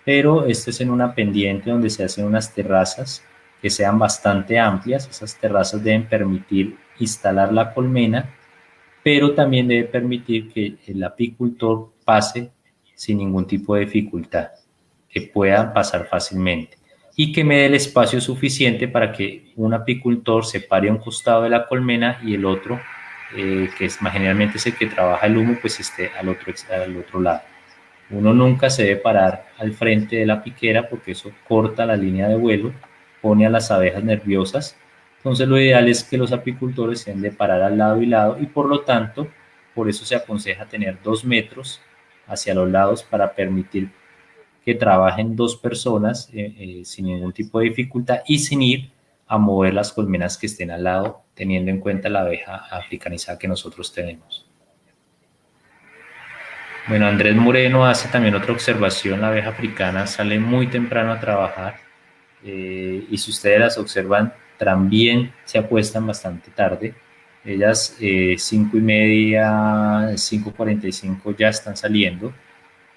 pero esto es en una pendiente donde se hacen unas terrazas que sean bastante amplias. Esas terrazas deben permitir instalar la colmena, pero también debe permitir que el apicultor pase sin ningún tipo de dificultad, que pueda pasar fácilmente y que me dé el espacio suficiente para que un apicultor se pare a un costado de la colmena y el otro, que es generalmente es el que trabaja el humo, pues esté al otro lado. Uno nunca se debe parar al frente de la piquera porque eso corta la línea de vuelo, pone a las abejas nerviosas. Entonces lo ideal es que los apicultores se deben de parar al lado y lado, y por lo tanto, por eso se aconseja tener 2 metros hacia los lados para permitir que trabajen 2 personas sin ningún tipo de dificultad y sin ir a mover las colmenas que estén al lado, teniendo en cuenta la abeja africanizada que nosotros tenemos. Bueno, Andrés Moreno hace también otra observación: la abeja africana sale muy temprano a trabajar, y si ustedes las observan, también se acuestan bastante tarde. Ellas 5:30, 5:45 ya están saliendo.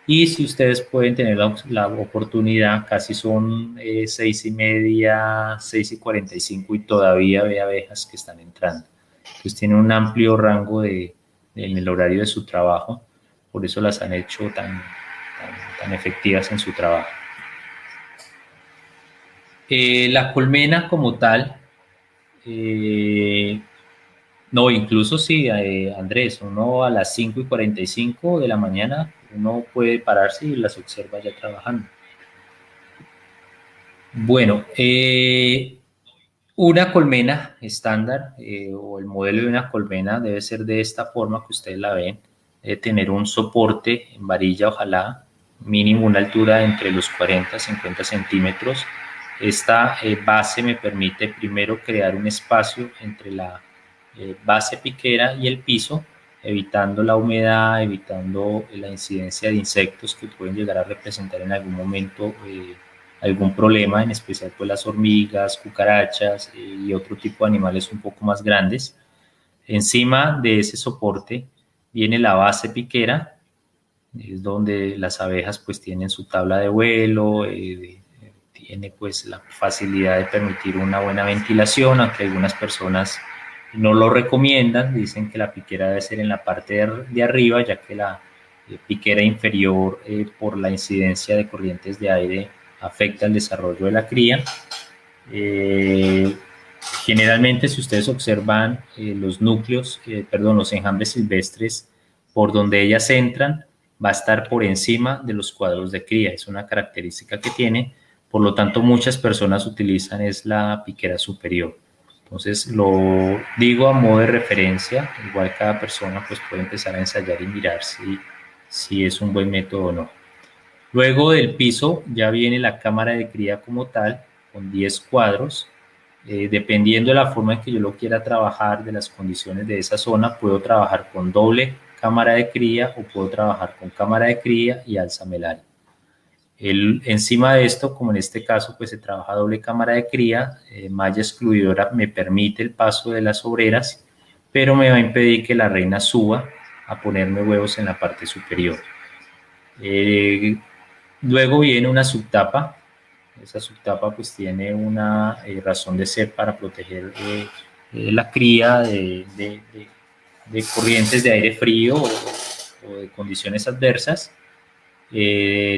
Y si ustedes pueden tener la oportunidad, casi son 6:30, 6:45 y todavía ve abejas que están entrando. Entonces tienen un amplio rango en el horario de su trabajo, por eso las han hecho tan efectivas en su trabajo. La colmena como tal, no, incluso sí, Andrés, uno a las 5:45 de la mañana, uno puede pararse y las observa ya trabajando. Bueno, una colmena estándar, o el modelo de una colmena debe ser de esta forma que ustedes la ven. Debe tener un soporte en varilla, ojalá, mínimo una altura entre los 40 y 50 centímetros. Esta base me permite primero crear un espacio entre la base piquera y el piso, evitando la humedad, evitando la incidencia de insectos que pueden llegar a representar en algún momento algún problema, en especial pues las hormigas, cucarachas y otro tipo de animales un poco más grandes. Encima de ese soporte viene la base piquera, es donde las abejas pues tienen su tabla de vuelo, tiene pues la facilidad de permitir una buena ventilación, aunque algunas personas no lo recomiendan, dicen que la piquera debe ser en la parte de arriba, ya que la piquera inferior, por la incidencia de corrientes de aire, afecta el desarrollo de la cría. Generalmente, si ustedes observan los núcleos, los enjambres silvestres, por donde ellas entran, va a estar por encima de los cuadros de cría. Es una característica que tiene, por lo tanto muchas personas utilizan es la piquera superior. Entonces lo digo a modo de referencia, igual cada persona pues puede empezar a ensayar y mirar si es un buen método o no. Luego del piso ya viene la cámara de cría como tal, con 10 cuadros. Dependiendo de la forma en que yo lo quiera trabajar, de las condiciones de esa zona, puedo trabajar con doble cámara de cría o puedo trabajar con cámara de cría y alzamelaria. Encima de esto, como en este caso, pues se trabaja doble cámara de cría, malla excluidora me permite el paso de las obreras, pero me va a impedir que la reina suba a ponerme huevos en la parte superior. Luego viene una subtapa. Esa subtapa pues tiene una razón de ser para proteger la cría de corrientes de aire frío o de condiciones adversas.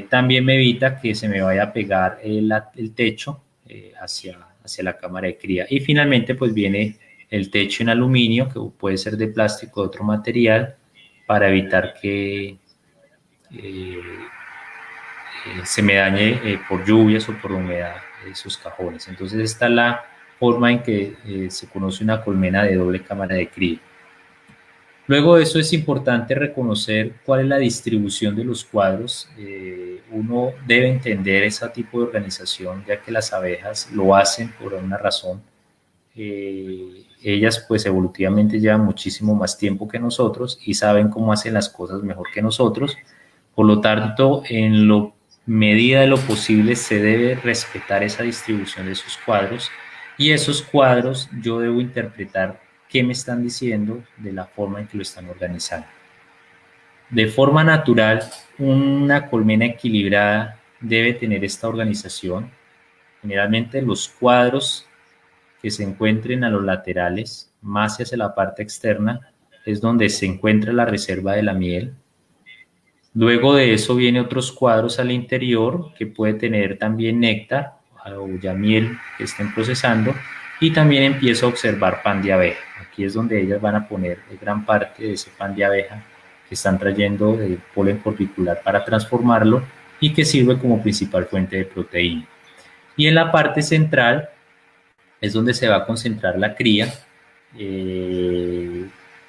También me evita que se me vaya a pegar el techo hacia la cámara de cría. Y finalmente pues viene el techo en aluminio, que puede ser de plástico o de otro material, para evitar que se me dañe por lluvias o por humedad esos cajones. Entonces esta es la forma en que se conoce una colmena de doble cámara de cría. Luego de eso es importante reconocer cuál es la distribución de los cuadros. Uno debe entender ese tipo de organización, ya que las abejas lo hacen por una razón. Ellas pues evolutivamente llevan muchísimo más tiempo que nosotros y saben cómo hacen las cosas mejor que nosotros. Por lo tanto, en lo medida de lo posible se debe respetar esa distribución de esos cuadros, y esos cuadros yo debo interpretar qué me están diciendo de la forma en que lo están organizando. De forma natural, una colmena equilibrada debe tener esta organización. Generalmente los cuadros que se encuentren a los laterales, más hacia la parte externa, es donde se encuentra la reserva de la miel. Luego de eso vienen otros cuadros al interior que puede tener también néctar o ya miel que estén procesando, y también empiezo a observar pan de abeja. Aquí es donde ellas van a poner gran parte de ese pan de abeja que están trayendo de polen corbicular para transformarlo y que sirve como principal fuente de proteína. Y en la parte central es donde se va a concentrar la cría,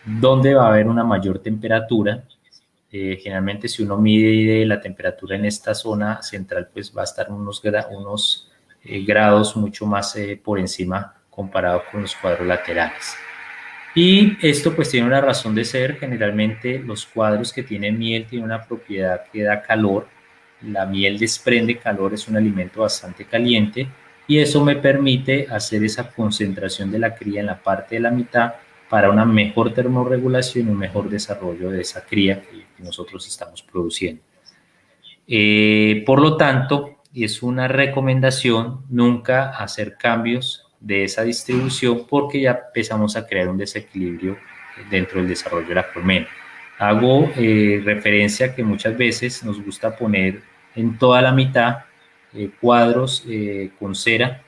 donde va a haber una mayor temperatura. Generalmente si uno mide la temperatura en esta zona central, pues va a estar unos grados mucho más por encima comparado con los cuadros laterales. Y esto pues tiene una razón de ser. Generalmente los cuadros que tienen miel tienen una propiedad que da calor. La miel desprende calor, es un alimento bastante caliente, y eso me permite hacer esa concentración de la cría en la parte de la mitad para una mejor termorregulación y un mejor desarrollo de esa cría que nosotros estamos produciendo. Por lo tanto, es una recomendación nunca hacer cambios de esa distribución, porque ya empezamos a crear un desequilibrio dentro del desarrollo de la colmena. Hago referencia que muchas veces nos gusta poner en toda la mitad cuadros con cera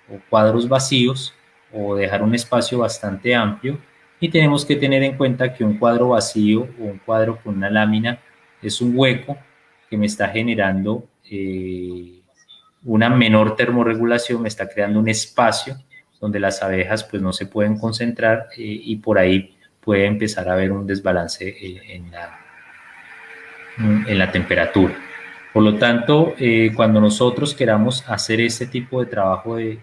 o cuadros vacíos, o dejar un espacio bastante amplio, y tenemos que tener en cuenta que un cuadro vacío o un cuadro con una lámina es un hueco que me está generando una menor termorregulación, me está creando un espacio donde las abejas pues no se pueden concentrar, y por ahí puede empezar a haber un desbalance en la temperatura. Por lo tanto, cuando nosotros queramos hacer este tipo de trabajo de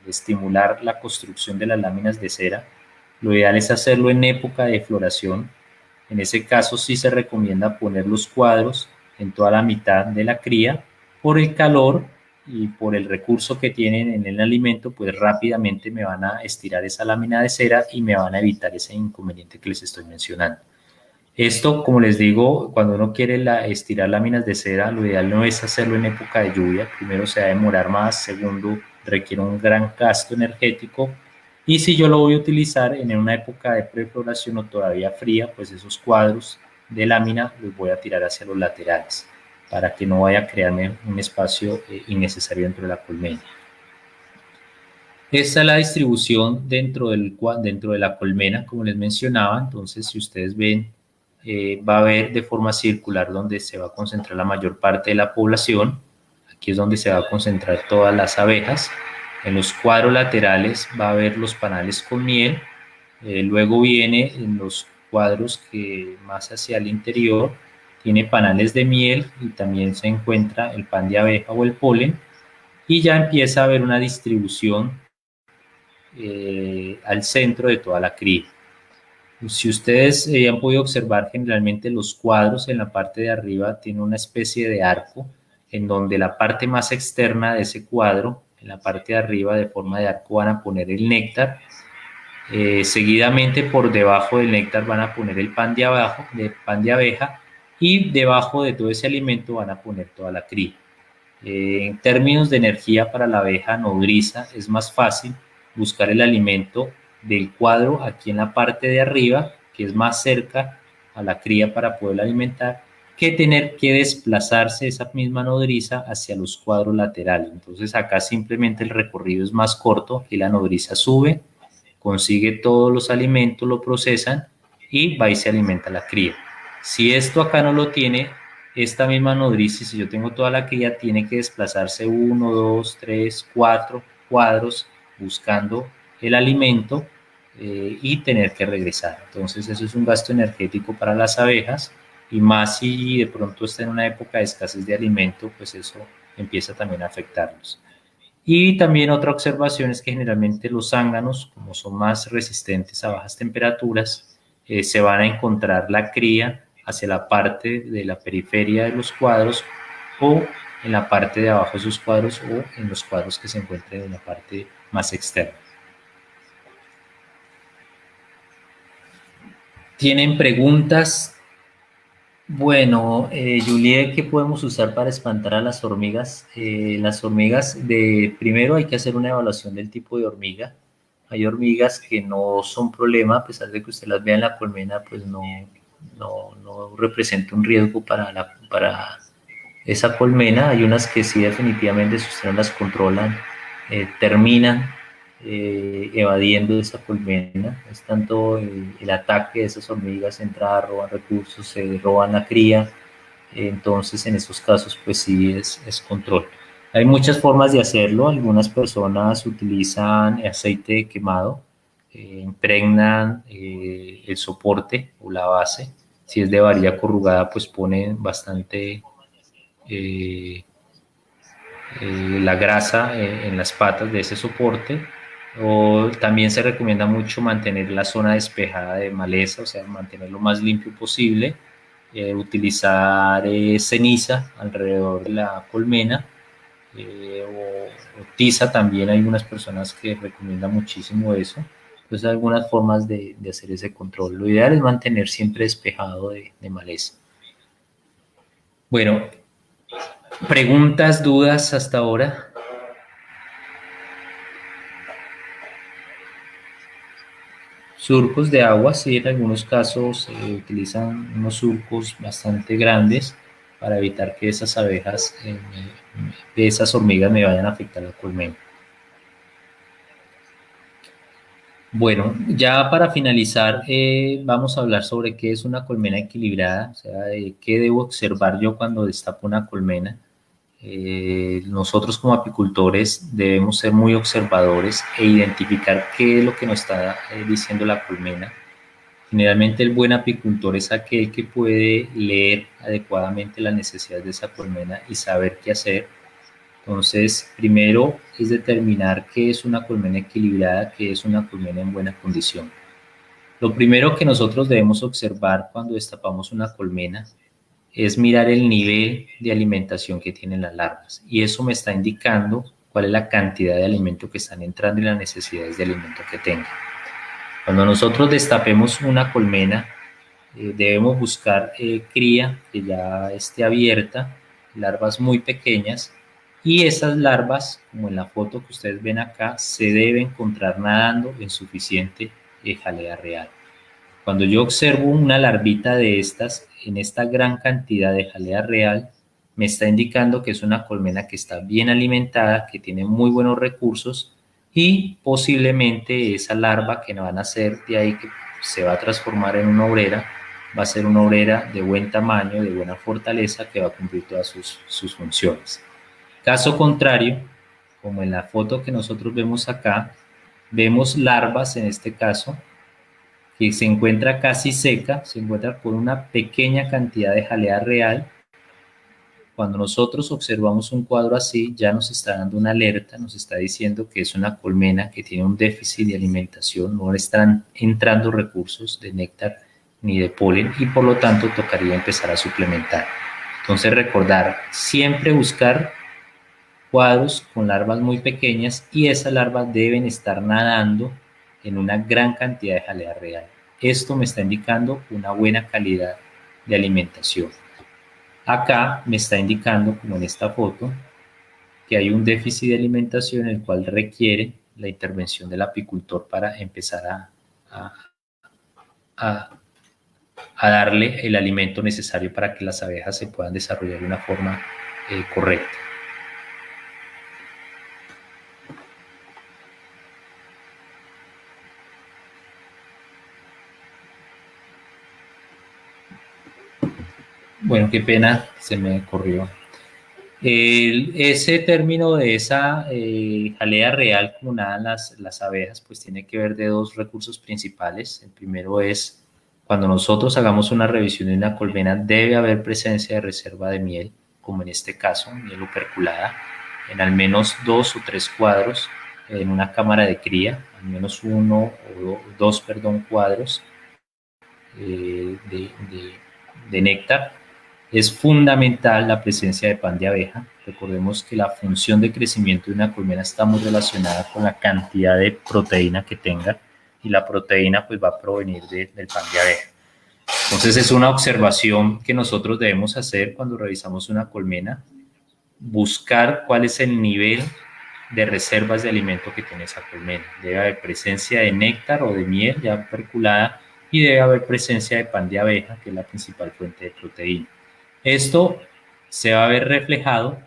estimular la construcción de las láminas de cera, lo ideal es hacerlo en época de floración. En ese caso sí se recomienda poner los cuadros en toda la mitad de la cría. Por el calor y por el recurso que tienen en el alimento, pues rápidamente me van a estirar esa lámina de cera y me van a evitar ese inconveniente que les estoy mencionando. Esto, como les digo, cuando uno quiere estirar láminas de cera, lo ideal no es hacerlo en época de lluvia. Primero, se va a demorar más. Segundo, requiere un gran gasto energético. Y si yo lo voy a utilizar en una época de prefloración o todavía fría, pues esos cuadros de lámina los voy a tirar hacia los laterales para que no vaya a crearme un espacio innecesario dentro de la colmena. Esta es la distribución dentro de la colmena, como les mencionaba. Entonces, si ustedes ven, va a haber de forma circular donde se va a concentrar la mayor parte de la población. Aquí es donde se va a concentrar todas las abejas. En los cuadros laterales va a haber los panales con miel. Luego viene en los cuadros que más hacia el interior tiene panales de miel, y también se encuentra el pan de abeja o el polen, y ya empieza a haber una distribución al centro de toda la cría. Si ustedes han podido observar, generalmente los cuadros en la parte de arriba tienen una especie de arco, en donde la parte más externa de ese cuadro, en la parte de arriba de forma de arco, van a poner el néctar. Seguidamente por debajo del néctar van a poner el pan de abeja, y debajo de todo ese alimento van a poner toda la cría. En términos de energía para la abeja nodriza es más fácil buscar el alimento del cuadro aquí en la parte de arriba, que es más cerca a la cría para poder alimentar, que tener que desplazarse esa misma nodriza hacia los cuadros laterales. Entonces acá simplemente el recorrido es más corto y la nodriza sube, consigue todos los alimentos, lo procesan y va y se alimenta la cría. Si esto acá no lo tiene, esta misma nodriza, si yo tengo toda la cría, tiene que desplazarse 1, 2, 3, 4 cuadros buscando el alimento y tener que regresar. Entonces eso es un gasto energético para las abejas y más si de pronto está en una época de escasez de alimento, pues eso empieza también a afectarlos. Y también otra observación es que generalmente los zánganos, como son más resistentes a bajas temperaturas, se van a encontrar la cría hacia la parte de la periferia de los cuadros o en la parte de abajo de sus cuadros o en los cuadros que se encuentren en la parte más externa. ¿Tienen preguntas? Bueno, Juliet, ¿qué podemos usar para espantar a las hormigas, primero hay que hacer una evaluación del tipo de hormiga. Hay hormigas que no son problema, a pesar de que usted las vea en la colmena, pues no representa un riesgo para esa colmena. Hay unas que sí definitivamente si usted no las controlan, terminan evadiendo esa colmena. Es tanto el ataque de esas hormigas, entrar, roban recursos, se roban la cría. Entonces en esos casos pues sí es control. Hay muchas formas de hacerlo. Algunas personas utilizan aceite quemado, impregnan el soporte o la base. Si es de varilla corrugada, pues ponen bastante eh, la grasa en las patas de ese soporte. O también se recomienda mucho mantener la zona despejada de maleza, o sea, mantener lo más limpio posible. Utilizar ceniza alrededor de la colmena o tiza también. Hay unas personas que recomiendan muchísimo eso. Entonces, algunas formas de hacer ese control. Lo ideal es mantener siempre despejado de maleza. Bueno, preguntas, dudas hasta ahora. Surcos de agua, sí, en algunos casos se utilizan unos surcos bastante grandes para evitar que esas abejas, esas hormigas me vayan a afectar la colmena. Bueno, ya para finalizar, vamos a hablar sobre qué es una colmena equilibrada, o sea, qué debo observar yo cuando destapo una colmena. Nosotros como apicultores debemos ser muy observadores e identificar qué es lo que nos está diciendo la colmena. Generalmente el buen apicultor es aquel que puede leer adecuadamente las necesidades de esa colmena y saber qué hacer. Entonces, primero es determinar qué es una colmena equilibrada, qué es una colmena en buena condición. Lo primero que nosotros debemos observar cuando destapamos una colmena es mirar el nivel de alimentación que tienen las larvas y eso me está indicando cuál es la cantidad de alimento que están entrando y las necesidades de alimento que tengan. Cuando nosotros destapemos una colmena, debemos buscar cría que ya esté abierta, larvas muy pequeñas, y esas larvas, como en la foto que ustedes ven acá, se debe encontrar nadando en suficiente jalea real. Cuando yo observo una larvita de estas en esta gran cantidad de jalea real, me está indicando que es una colmena que está bien alimentada, que tiene muy buenos recursos y posiblemente esa larva que van a hacer de ahí que se va a transformar en una obrera, va a ser una obrera de buen tamaño, de buena fortaleza, que va a cumplir todas sus funciones. Caso contrario, como en la foto que nosotros vemos acá, vemos larvas en este caso, que se encuentra casi seca, se encuentra con una pequeña cantidad de jalea real. Cuando nosotros observamos un cuadro así, ya nos está dando una alerta, nos está diciendo que es una colmena que tiene un déficit de alimentación, no le están entrando recursos de néctar ni de polen y por lo tanto tocaría empezar a suplementar. Entonces recordar, siempre buscar cuadros con larvas muy pequeñas y esas larvas deben estar nadando en una gran cantidad de jalea real. Esto me está indicando una buena calidad de alimentación. Acá me está indicando, como en esta foto, que hay un déficit de alimentación el cual requiere la intervención del apicultor para empezar a, a, a darle el alimento necesario para que las abejas se puedan desarrollar de una forma correcta. Bueno, qué pena, se me corrió. Ese término de esa jalea real como nadan las abejas, pues tiene que ver de dos recursos principales. El primero es cuando nosotros hagamos una revisión de una colmena, debe haber presencia de reserva de miel, como en este caso, miel operculada, en al menos 2 o 3 cuadros en una cámara de cría, al menos 1 o 2, cuadros de néctar. Es fundamental la presencia de pan de abeja. Recordemos que la función de crecimiento de una colmena está muy relacionada con la cantidad de proteína que tenga, y la proteína pues va a provenir del pan de abeja. Entonces es una observación que nosotros debemos hacer cuando revisamos una colmena, buscar cuál es el nivel de reservas de alimento que tiene esa colmena. Debe haber presencia de néctar o de miel ya perculada, y debe haber presencia de pan de abeja, que es la principal fuente de proteína. Esto se va a ver reflejado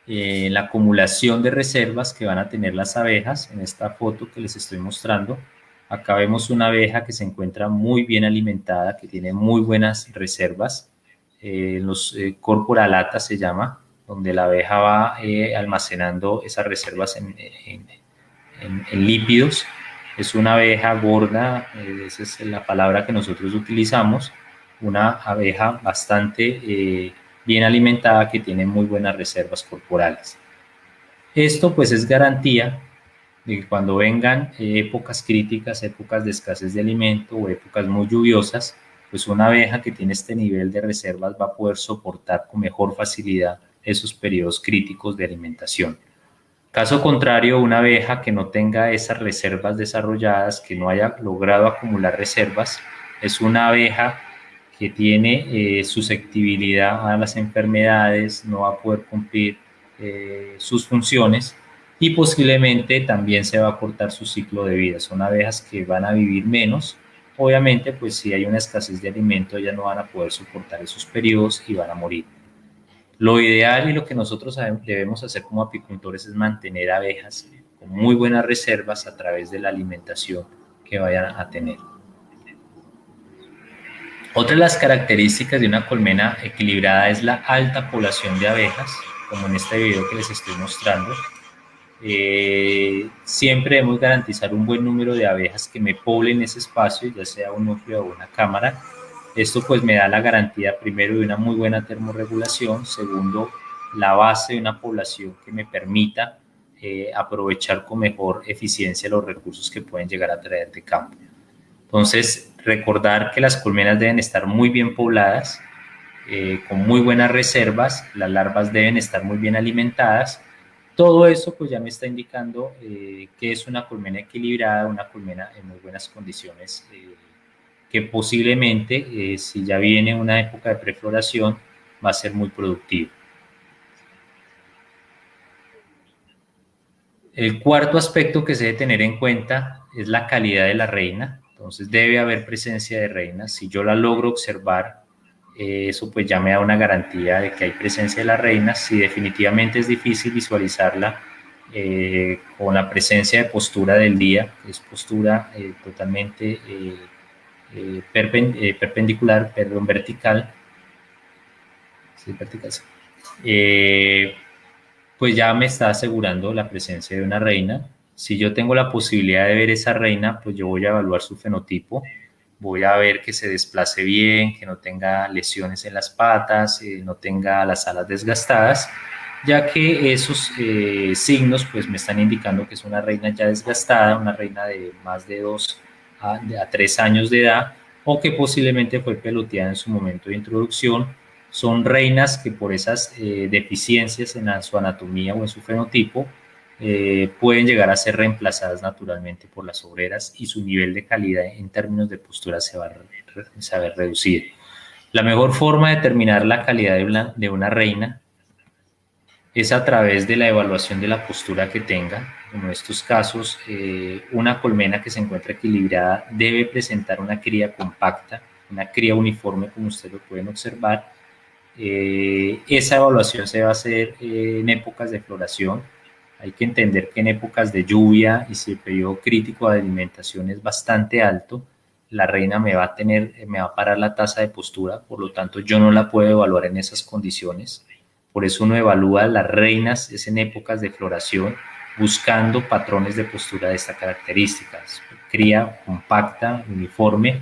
en la acumulación de reservas que van a tener las abejas. En esta foto que les estoy mostrando, acá vemos una abeja que se encuentra muy bien alimentada, que tiene muy buenas reservas. Los corporalata se llama, donde la abeja va almacenando esas reservas en lípidos. Es una abeja gorda, esa es la palabra que nosotros utilizamos, una abeja bastante bien alimentada que tiene muy buenas reservas corporales. Esto pues es garantía de que cuando vengan épocas críticas, épocas de escasez de alimento o épocas muy lluviosas, pues una abeja que tiene este nivel de reservas va a poder soportar con mejor facilidad esos periodos críticos de alimentación. Caso contrario, una abeja que no tenga esas reservas desarrolladas, que no haya logrado acumular reservas, es una abeja que tiene susceptibilidad a las enfermedades, no va a poder cumplir sus funciones, y posiblemente también se va a cortar su ciclo de vida. Son abejas que van a vivir menos. Obviamente, pues si hay una escasez de alimento, ellas no van a poder soportar esos periodos y van a morir. Lo ideal y lo que nosotros debemos hacer como apicultores es mantener abejas con muy buenas reservas a través de la alimentación que vayan a tener. Otra de las características de una colmena equilibrada es la alta población de abejas, como en este video que les estoy mostrando. Siempre debemos garantizar un buen número de abejas que me poblen ese espacio, ya sea un núcleo o una cámara. Esto pues me da la garantía, primero, de una muy buena termorregulación, segundo, la base de una población que me permita aprovechar con mejor eficiencia los recursos que pueden llegar a traer de campo. Entonces, recordar que las colmenas deben estar muy bien pobladas, con muy buenas reservas, las larvas deben estar muy bien alimentadas. Todo eso pues ya me está indicando que es una colmena equilibrada, una colmena en muy buenas condiciones, que posiblemente, si ya viene una época de prefloración, va a ser muy productivo. El cuarto aspecto que se debe tener en cuenta es la calidad de la reina. Entonces debe haber presencia de reinas. Si yo la logro observar, eso pues ya me da una garantía de que hay presencia de la reina. Si definitivamente es difícil visualizarla con la presencia de postura del día, es postura totalmente perpendicular, perdón, vertical, sí, vertical, sí. Pues ya me está asegurando la presencia de una reina. Si yo tengo la posibilidad de ver esa reina, pues yo voy a evaluar su fenotipo, voy a ver que se desplace bien, que no tenga lesiones en las patas, no tenga las alas desgastadas, ya que esos signos pues me están indicando que es una reina ya desgastada, una reina de más de 2 a 3 años de edad, o que posiblemente fue peloteada en su momento de introducción. Son reinas que por esas deficiencias en su anatomía o en su fenotipo pueden llegar a ser reemplazadas naturalmente por las obreras, y su nivel de calidad en términos de postura se va a ver reducido. La mejor forma de determinar la calidad de una reina es a través de la evaluación de la postura que tenga. Como en estos casos, una colmena que se encuentra equilibrada debe presentar una cría compacta, una cría uniforme, como ustedes lo pueden observar. Esa evaluación se va a hacer en épocas de floración. Hay que entender que en épocas de lluvia y si el periodo crítico de alimentación es bastante alto, la reina me va a parar la tasa de postura, por lo tanto yo no la puedo evaluar en esas condiciones. Por eso uno evalúa las reinas es en épocas de floración, buscando patrones de postura de estas características. Cría compacta, uniforme.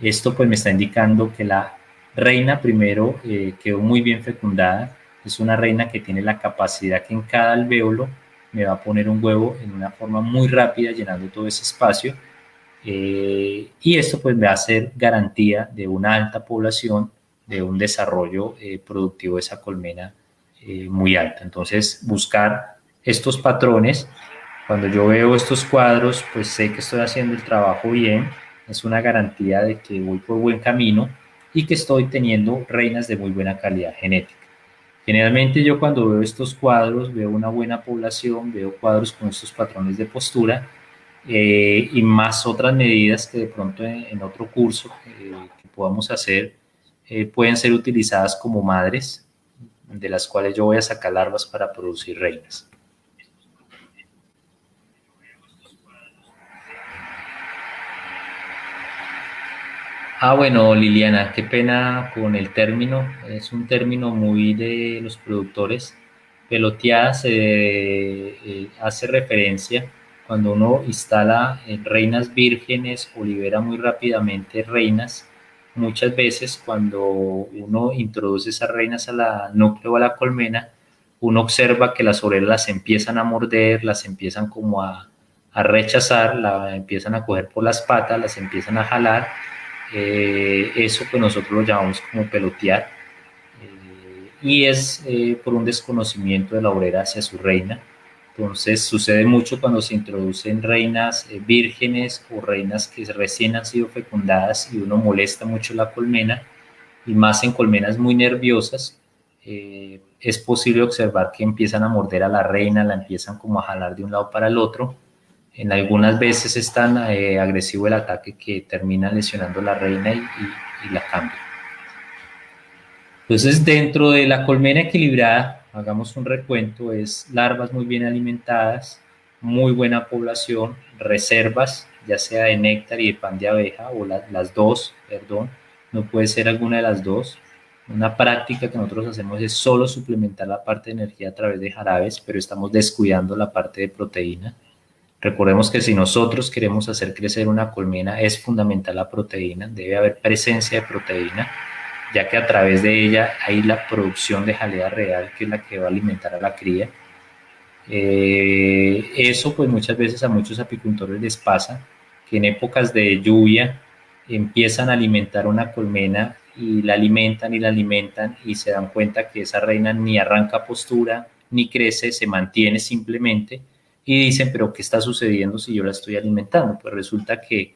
Esto pues me está indicando que la reina primero quedó muy bien fecundada. Es una reina que tiene la capacidad que en cada alvéolo me va a poner un huevo en una forma muy rápida, llenando todo ese espacio. Y esto pues va a ser garantía de una alta población, de un desarrollo productivo de esa colmena muy alta. Entonces, buscar estos patrones. Cuando yo veo estos cuadros, pues sé que estoy haciendo el trabajo bien, es una garantía de que voy por buen camino y que estoy teniendo reinas de muy buena calidad genética. Generalmente yo cuando veo estos cuadros, veo una buena población, veo cuadros con estos patrones de postura y más otras medidas que de pronto en otro curso que podamos hacer pueden ser utilizadas como madres, de las cuales yo voy a sacar larvas para producir reinas. Bueno, Liliana, qué pena con el término, es un término muy de los productores. Peloteada se hace referencia cuando uno instala reinas vírgenes o libera muy rápidamente reinas. Muchas veces cuando uno introduce esas reinas a la núcleo o a la colmena, uno observa que las obreras las empiezan a morder, las empiezan como a rechazar, la empiezan a coger por las patas, las empiezan a jalar. Eso que nosotros lo llamamos como pelotear, y es por un desconocimiento de la obrera hacia su reina. Entonces sucede mucho cuando se introducen reinas vírgenes o reinas que recién han sido fecundadas y uno molesta mucho la colmena, y más en colmenas muy nerviosas. Es posible observar que empiezan a morder a la reina, la empiezan como a jalar de un lado para el otro. En algunas veces es tan agresivo el ataque que termina lesionando a la reina y la cambia. Entonces, dentro de la colmena equilibrada, hagamos un recuento, es larvas muy bien alimentadas, muy buena población, reservas, ya sea de néctar y de pan de abeja, o las dos, perdón, no puede ser alguna de las dos. Una práctica que nosotros hacemos es solo suplementar la parte de energía a través de jarabes, pero estamos descuidando la parte de proteína. Recordemos que si nosotros queremos hacer crecer una colmena, es fundamental la proteína, debe haber presencia de proteína, ya que a través de ella hay la producción de jalea real, que es la que va a alimentar a la cría. Eso pues muchas veces a muchos apicultores les pasa, que en épocas de lluvia empiezan a alimentar una colmena y la alimentan y se dan cuenta que esa reina ni arranca postura, ni crece, se mantiene simplemente, y dicen, pero ¿qué está sucediendo si yo la estoy alimentando? Pues resulta que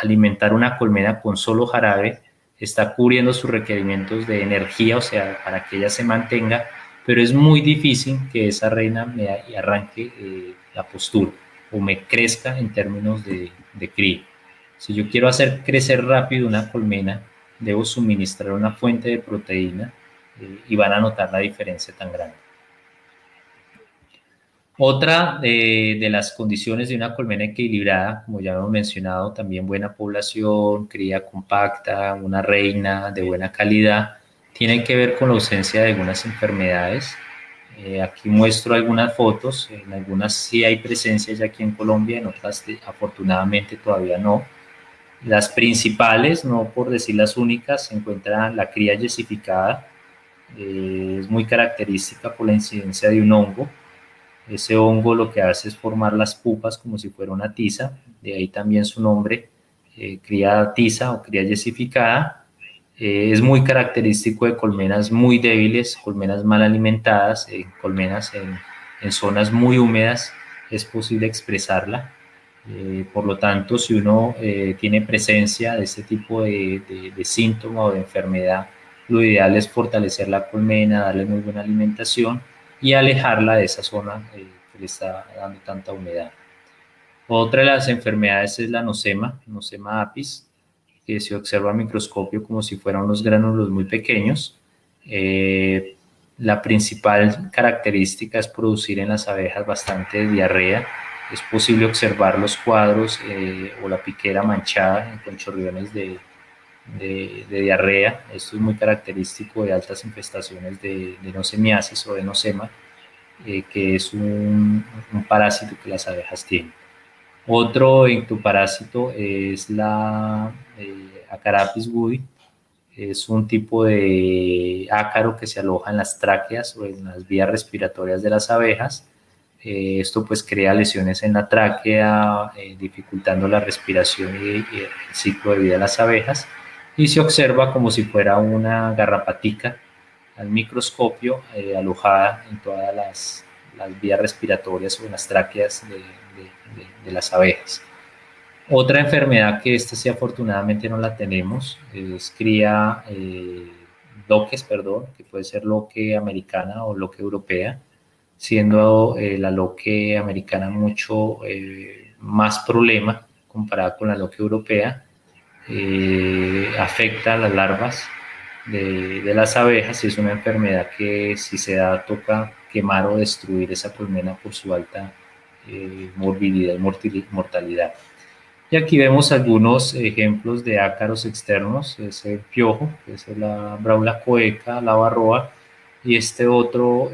alimentar una colmena con solo jarabe está cubriendo sus requerimientos de energía, o sea, para que ella se mantenga, pero es muy difícil que esa reina me arranque la postura o me crezca en términos de cría. Si yo quiero hacer crecer rápido una colmena, debo suministrar una fuente de proteína y van a notar la diferencia tan grande. Otra de las condiciones de una colmena equilibrada, como ya hemos mencionado, también buena población, cría compacta, una reina de buena calidad, tiene que ver con la ausencia de algunas enfermedades. Aquí muestro algunas fotos, en algunas sí hay presencia ya aquí en Colombia, en otras afortunadamente todavía no. Las principales, no por decir las únicas, se encuentra la cría yesificada, es muy característica por la incidencia de un hongo. Ese hongo lo que hace es formar las pupas como si fuera una tiza, de ahí también su nombre, cría tiza o cría yesificada. Es muy característico de colmenas muy débiles, colmenas mal alimentadas, colmenas en zonas muy húmedas, es posible expresarla. Por lo tanto, si uno tiene presencia de este tipo de síntoma o de enfermedad, lo ideal es fortalecer la colmena, darle muy buena alimentación y alejarla de esa zona que le está dando tanta humedad. Otra de las enfermedades es la nosema apis, que se observa a microscopio como si fueran unos gránulos muy pequeños. Eh, la principal característica es producir en las abejas bastante diarrea. Es posible observar los cuadros o la piquera manchada con chorriones de diarrea. Esto es muy característico de altas infestaciones de nosemiasis o de nosema, que es un parásito que las abejas tienen. Otro ectoparásito es la Acarapis woodi. Es un tipo de ácaro que se aloja en las tráqueas o en las vías respiratorias de las abejas. Esto pues crea lesiones en la tráquea, dificultando la respiración y el ciclo de vida de las abejas. Y se observa como si fuera una garrapatica al microscopio, alojada en todas las vías respiratorias o en las tráqueas de las abejas. Otra enfermedad que esta sí afortunadamente no la tenemos es cría loques, perdón, que puede ser loque americana o loque europea, siendo la loque americana mucho más problema comparada con la loque europea. Afecta a las larvas de las abejas y es una enfermedad que si se da toca quemar o destruir esa colmena por su alta morbilidad y mortalidad. Y aquí vemos algunos ejemplos de ácaros externos, es el piojo, que es la Braula coeca, la varroa, y este otro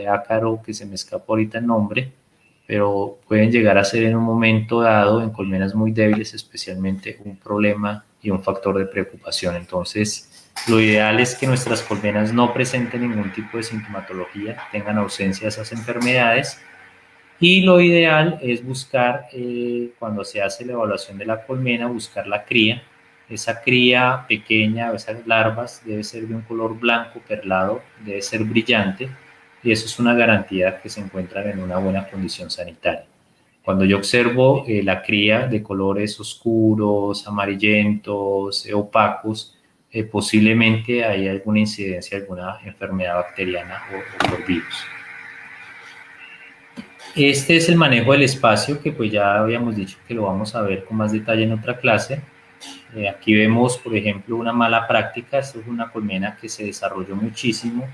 ácaro que se me escapa ahorita el nombre, pero pueden llegar a ser en un momento dado, en colmenas muy débiles especialmente, un problema y un factor de preocupación. Entonces, lo ideal es que nuestras colmenas no presenten ningún tipo de sintomatología, tengan ausencia de esas enfermedades. Y lo ideal es buscar, cuando se hace la evaluación de la colmena, buscar la cría. Esa cría pequeña, esas larvas, debe ser de un color blanco perlado, debe ser brillante, y eso es una garantía que se encuentran en una buena condición sanitaria. Cuando yo observo la cría de colores oscuros, amarillentos, opacos, posiblemente hay alguna incidencia, alguna enfermedad bacteriana o por virus. Este es el manejo del espacio que pues ya habíamos dicho que lo vamos a ver con más detalle en otra clase. Aquí vemos, por ejemplo, una mala práctica. Esto es una colmena que se desarrolló muchísimo.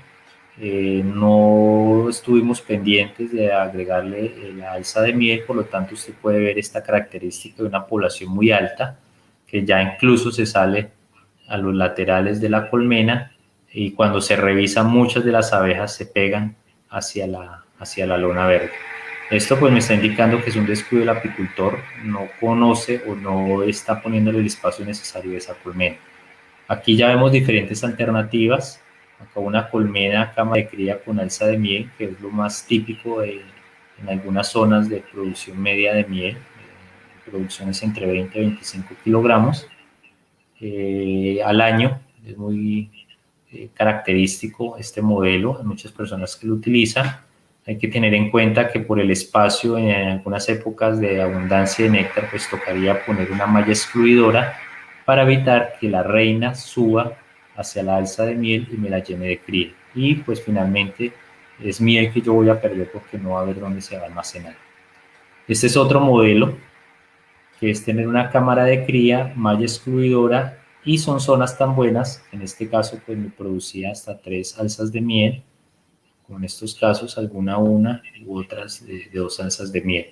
No estuvimos pendientes de agregarle la alza de miel, por lo tanto usted puede ver esta característica de una población muy alta, que ya incluso se sale a los laterales de la colmena y cuando se revisa muchas de las abejas se pegan hacia la lona verde. Esto pues me está indicando que es un descuido del apicultor, no conoce o no está poniéndole el espacio necesario a esa colmena. Aquí ya vemos diferentes alternativas. Acá una colmena cama de cría con alza de miel, que es lo más típico en algunas zonas de producción media de miel, producciones entre 20 y 25 kilogramos al año. Es muy característico este modelo, hay muchas personas que lo utilizan. Hay que tener en cuenta que por el espacio en algunas épocas de abundancia de néctar, pues tocaría poner una malla excluidora para evitar que la reina suba hacia la alza de miel y me la llene de cría. Y pues finalmente es miel que yo voy a perder porque no va a haber dónde se va a almacenar. Este es otro modelo, que es tener una cámara de cría, malla excluidora, y son zonas tan buenas, en este caso pues me producía hasta 3 alzas de miel, como en estos casos alguna una u otras de 2 alzas de miel.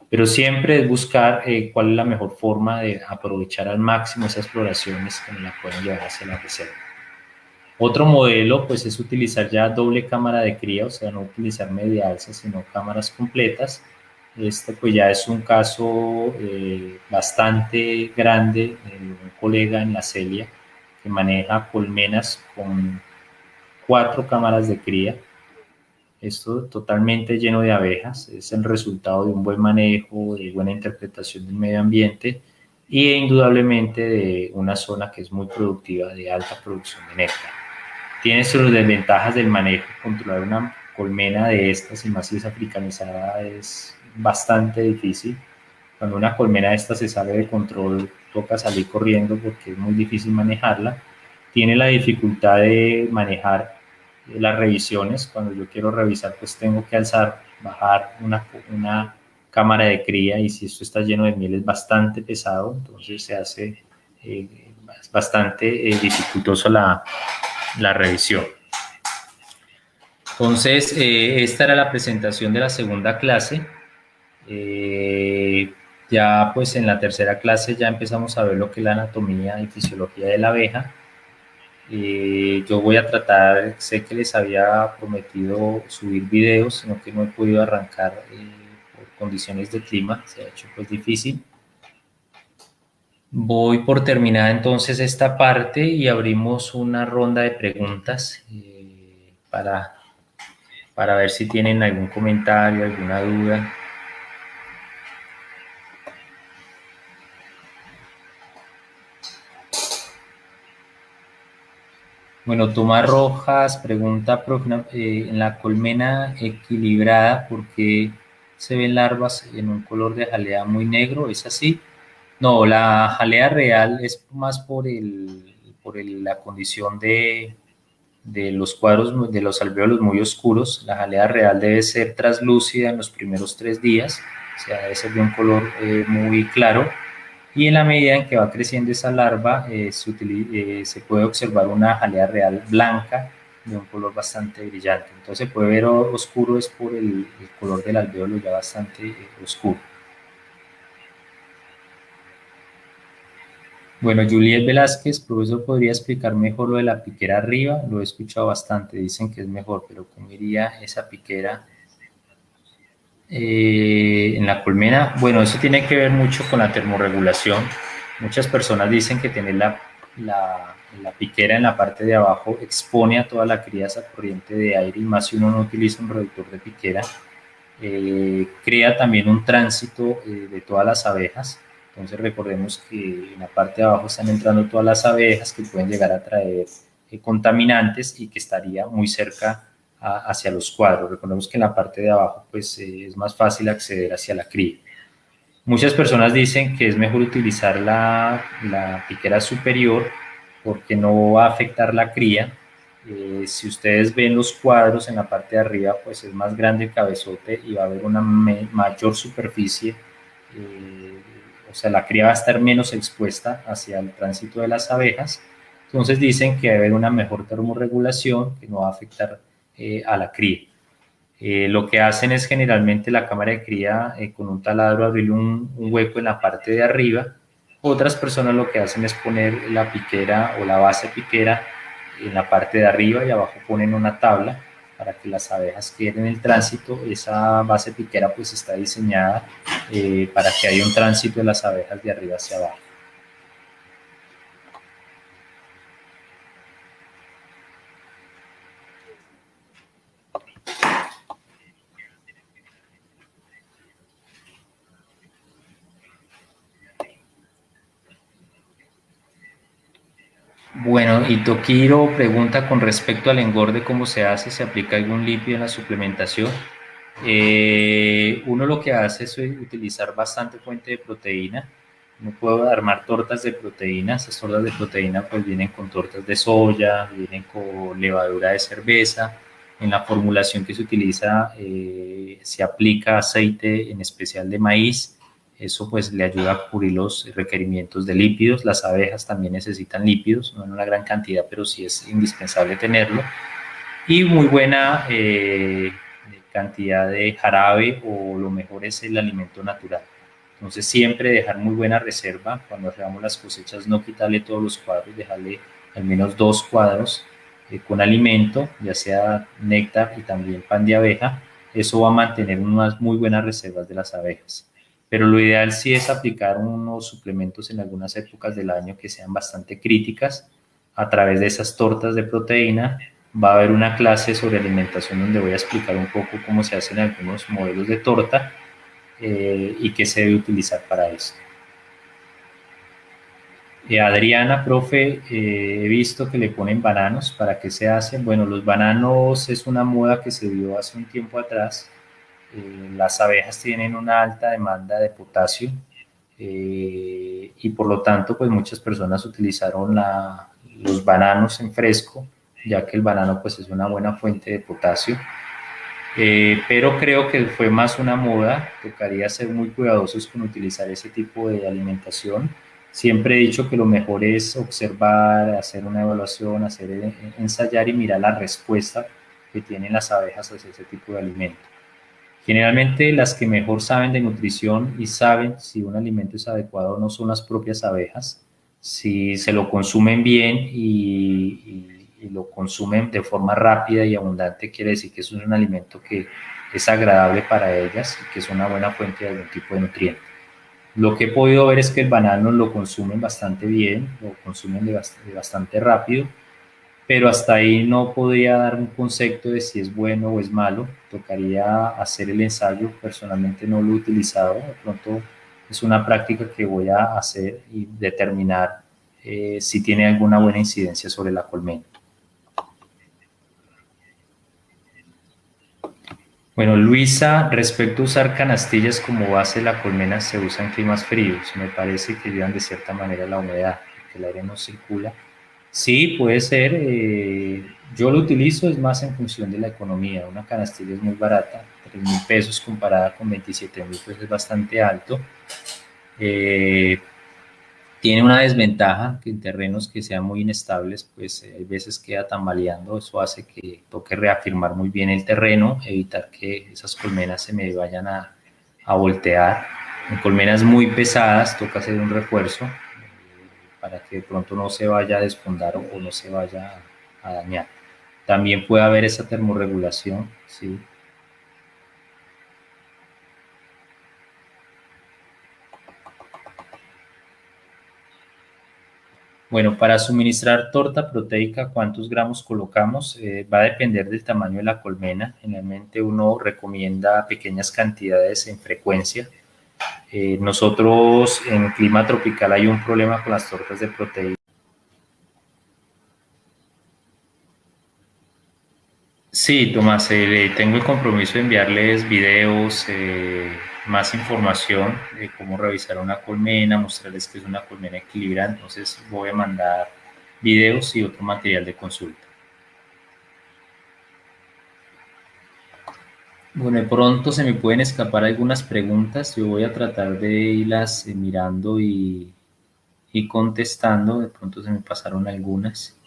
Pero siempre es buscar cuál es la mejor forma de aprovechar al máximo esas floraciones que nos la pueden llevar hacia la reserva. Otro modelo pues es utilizar ya doble cámara de cría, o sea, no utilizar media alza, sino cámaras completas. Este pues ya es un caso bastante grande de un colega en la Celia que maneja colmenas con 4 cámaras de cría. Esto totalmente lleno de abejas, es el resultado de un buen manejo, de buena interpretación del medio ambiente y indudablemente de una zona que es muy productiva, de alta producción de néctar. Tiene sus desventajas del manejo. Controlar una colmena de estas, y más si es africanizada, es bastante difícil. Cuando una colmena de esta se sale de control, toca salir corriendo porque es muy difícil manejarla. Tiene la dificultad de manejar las revisiones. Cuando yo quiero revisar, pues tengo que alzar, bajar una cámara de cría, y si esto está lleno de miel es bastante pesado, entonces se hace bastante dificultoso la revisión. Entonces, esta era la presentación de la segunda clase. Ya pues en la tercera clase ya empezamos a ver lo que es la anatomía y fisiología de la abeja. Yo voy a tratar, sé que les había prometido subir videos, sino que no he podido arrancar por condiciones de clima, se ha hecho pues difícil. Voy por terminada entonces esta parte y abrimos una ronda de preguntas para ver si tienen algún comentario, alguna duda. Bueno, Tomás Rojas pregunta, en la colmena equilibrada, ¿por qué se ven larvas en un color de jalea muy negro? ¿Es así? No, la jalea real es más la condición de los cuadros de los alvéolos muy oscuros. La jalea real debe ser translúcida en los primeros 3 días, o sea, debe ser de un color muy claro, y en la medida en que va creciendo esa larva se puede observar una jalea real blanca de un color bastante brillante. Entonces se puede ver oscuro, es por el color del alvéolo ya bastante oscuro. Bueno, Juliet Velázquez, profesor, ¿podría explicar mejor lo de la piquera arriba? Lo he escuchado bastante, dicen que es mejor, pero ¿cómo iría esa piquera en la colmena? Bueno, eso tiene que ver mucho con la termorregulación. Muchas personas dicen que tener la piquera en la parte de abajo expone a toda la cría a esa corriente de aire, y más si uno no utiliza un reductor de piquera. Crea también un tránsito de todas las abejas. Entonces recordemos que en la parte de abajo están entrando todas las abejas que pueden llegar a traer contaminantes y que estaría muy cerca hacia los cuadros. Recordemos que en la parte de abajo pues es más fácil acceder hacia la cría. Muchas personas dicen que es mejor utilizar la piquera superior porque no va a afectar la cría. Si ustedes ven los cuadros en la parte de arriba, pues es más grande el cabezote y va a haber una mayor superficie, o sea, la cría va a estar menos expuesta hacia el tránsito de las abejas. Entonces dicen que debe haber una mejor termorregulación que no va a afectar a la cría. Lo que hacen es generalmente la cámara de cría con un taladro abrir un hueco en la parte de arriba. Otras personas lo que hacen es poner la piquera o la base piquera en la parte de arriba, y abajo ponen una tabla para que las abejas queden en el tránsito. Esa base piquera pues está diseñada para que haya un tránsito de las abejas de arriba hacia abajo. Bueno, y Tokiro pregunta con respecto al engorde, ¿cómo se hace? ¿Se aplica algún lípido en la suplementación? Uno lo que hace es utilizar bastante fuente de proteína. Uno puede armar tortas de proteína. Esas tortas de proteína pues vienen con tortas de soya, vienen con levadura de cerveza. En la formulación que se utiliza se aplica aceite, en especial de maíz. Eso pues le ayuda a cubrir los requerimientos de lípidos. Las abejas también necesitan lípidos, no en una gran cantidad, pero sí es indispensable tenerlo. Y muy buena cantidad de jarabe, o lo mejor es el alimento natural. Entonces siempre dejar muy buena reserva. Cuando hagamos las cosechas, no quitarle todos los cuadros, dejarle al menos 2 cuadros con alimento, ya sea néctar y también pan de abeja. Eso va a mantener unas muy buenas reservas de las abejas. Pero lo ideal sí es aplicar unos suplementos en algunas épocas del año que sean bastante críticas a través de esas tortas de proteína. Va a haber una clase sobre alimentación donde voy a explicar un poco cómo se hacen algunos modelos de torta y qué se debe utilizar para esto. Adriana, profe, he visto que le ponen bananos. ¿Para qué se hacen? Bueno, los bananos es una moda que se dio hace un tiempo atrás. Las abejas tienen una alta demanda de potasio. y por lo tanto pues muchas personas utilizaron los bananos en fresco, ya que el banano pues es una buena fuente de potasio. Pero creo que fue más una moda, tocaría ser muy cuidadosos con utilizar ese tipo de alimentación. Siempre he dicho que lo mejor es observar, hacer una evaluación, ensayar y mirar la respuesta que tienen las abejas hacia ese tipo de alimento. Generalmente las que mejor saben de nutrición y saben si un alimento es adecuado o no son las propias abejas. Si se lo consumen bien y lo consumen de forma rápida y abundante, quiere decir que eso es un alimento que es agradable para ellas y que es una buena fuente de algún tipo de nutriente. Lo que he podido ver es que el banano lo consumen bastante bien, lo consumen bastante rápido, pero hasta ahí no podría dar un concepto de si es bueno o es malo. Tocaría hacer el ensayo. Personalmente no lo he utilizado. De pronto es una práctica que voy a hacer y determinar si tiene alguna buena incidencia sobre la colmena. Bueno, Luisa, respecto a usar canastillas como base de la colmena, se usa en climas fríos. Me parece que ayudan de cierta manera la humedad, que el aire no circula. Sí, puede ser. Yo lo utilizo es más en función de la economía. Una canastilla es muy barata, 3.000 pesos comparada con 27.000 pesos es bastante alto. Tiene una desventaja que en terrenos que sean muy inestables, pues hay veces queda tambaleando. Eso hace que toque reafirmar muy bien el terreno, evitar que esas colmenas se me vayan a voltear. En colmenas muy pesadas toca hacer un refuerzo para que de pronto no se vaya a desfondar o no se vaya a dañar. También puede haber esa termorregulación, ¿sí? Bueno, para suministrar torta proteica, ¿cuántos gramos colocamos? Va a depender del tamaño de la colmena. Generalmente uno recomienda pequeñas cantidades en frecuencia. Nosotros en clima tropical hay un problema con las tortas de proteína. Sí, Tomás, tengo el compromiso de enviarles videos, más información de cómo revisar una colmena, mostrarles que es una colmena equilibrada. Entonces voy a mandar videos y otro material de consulta. Bueno, de pronto se me pueden escapar algunas preguntas. Yo voy a tratar de irlas mirando y contestando. De pronto se me pasaron algunas.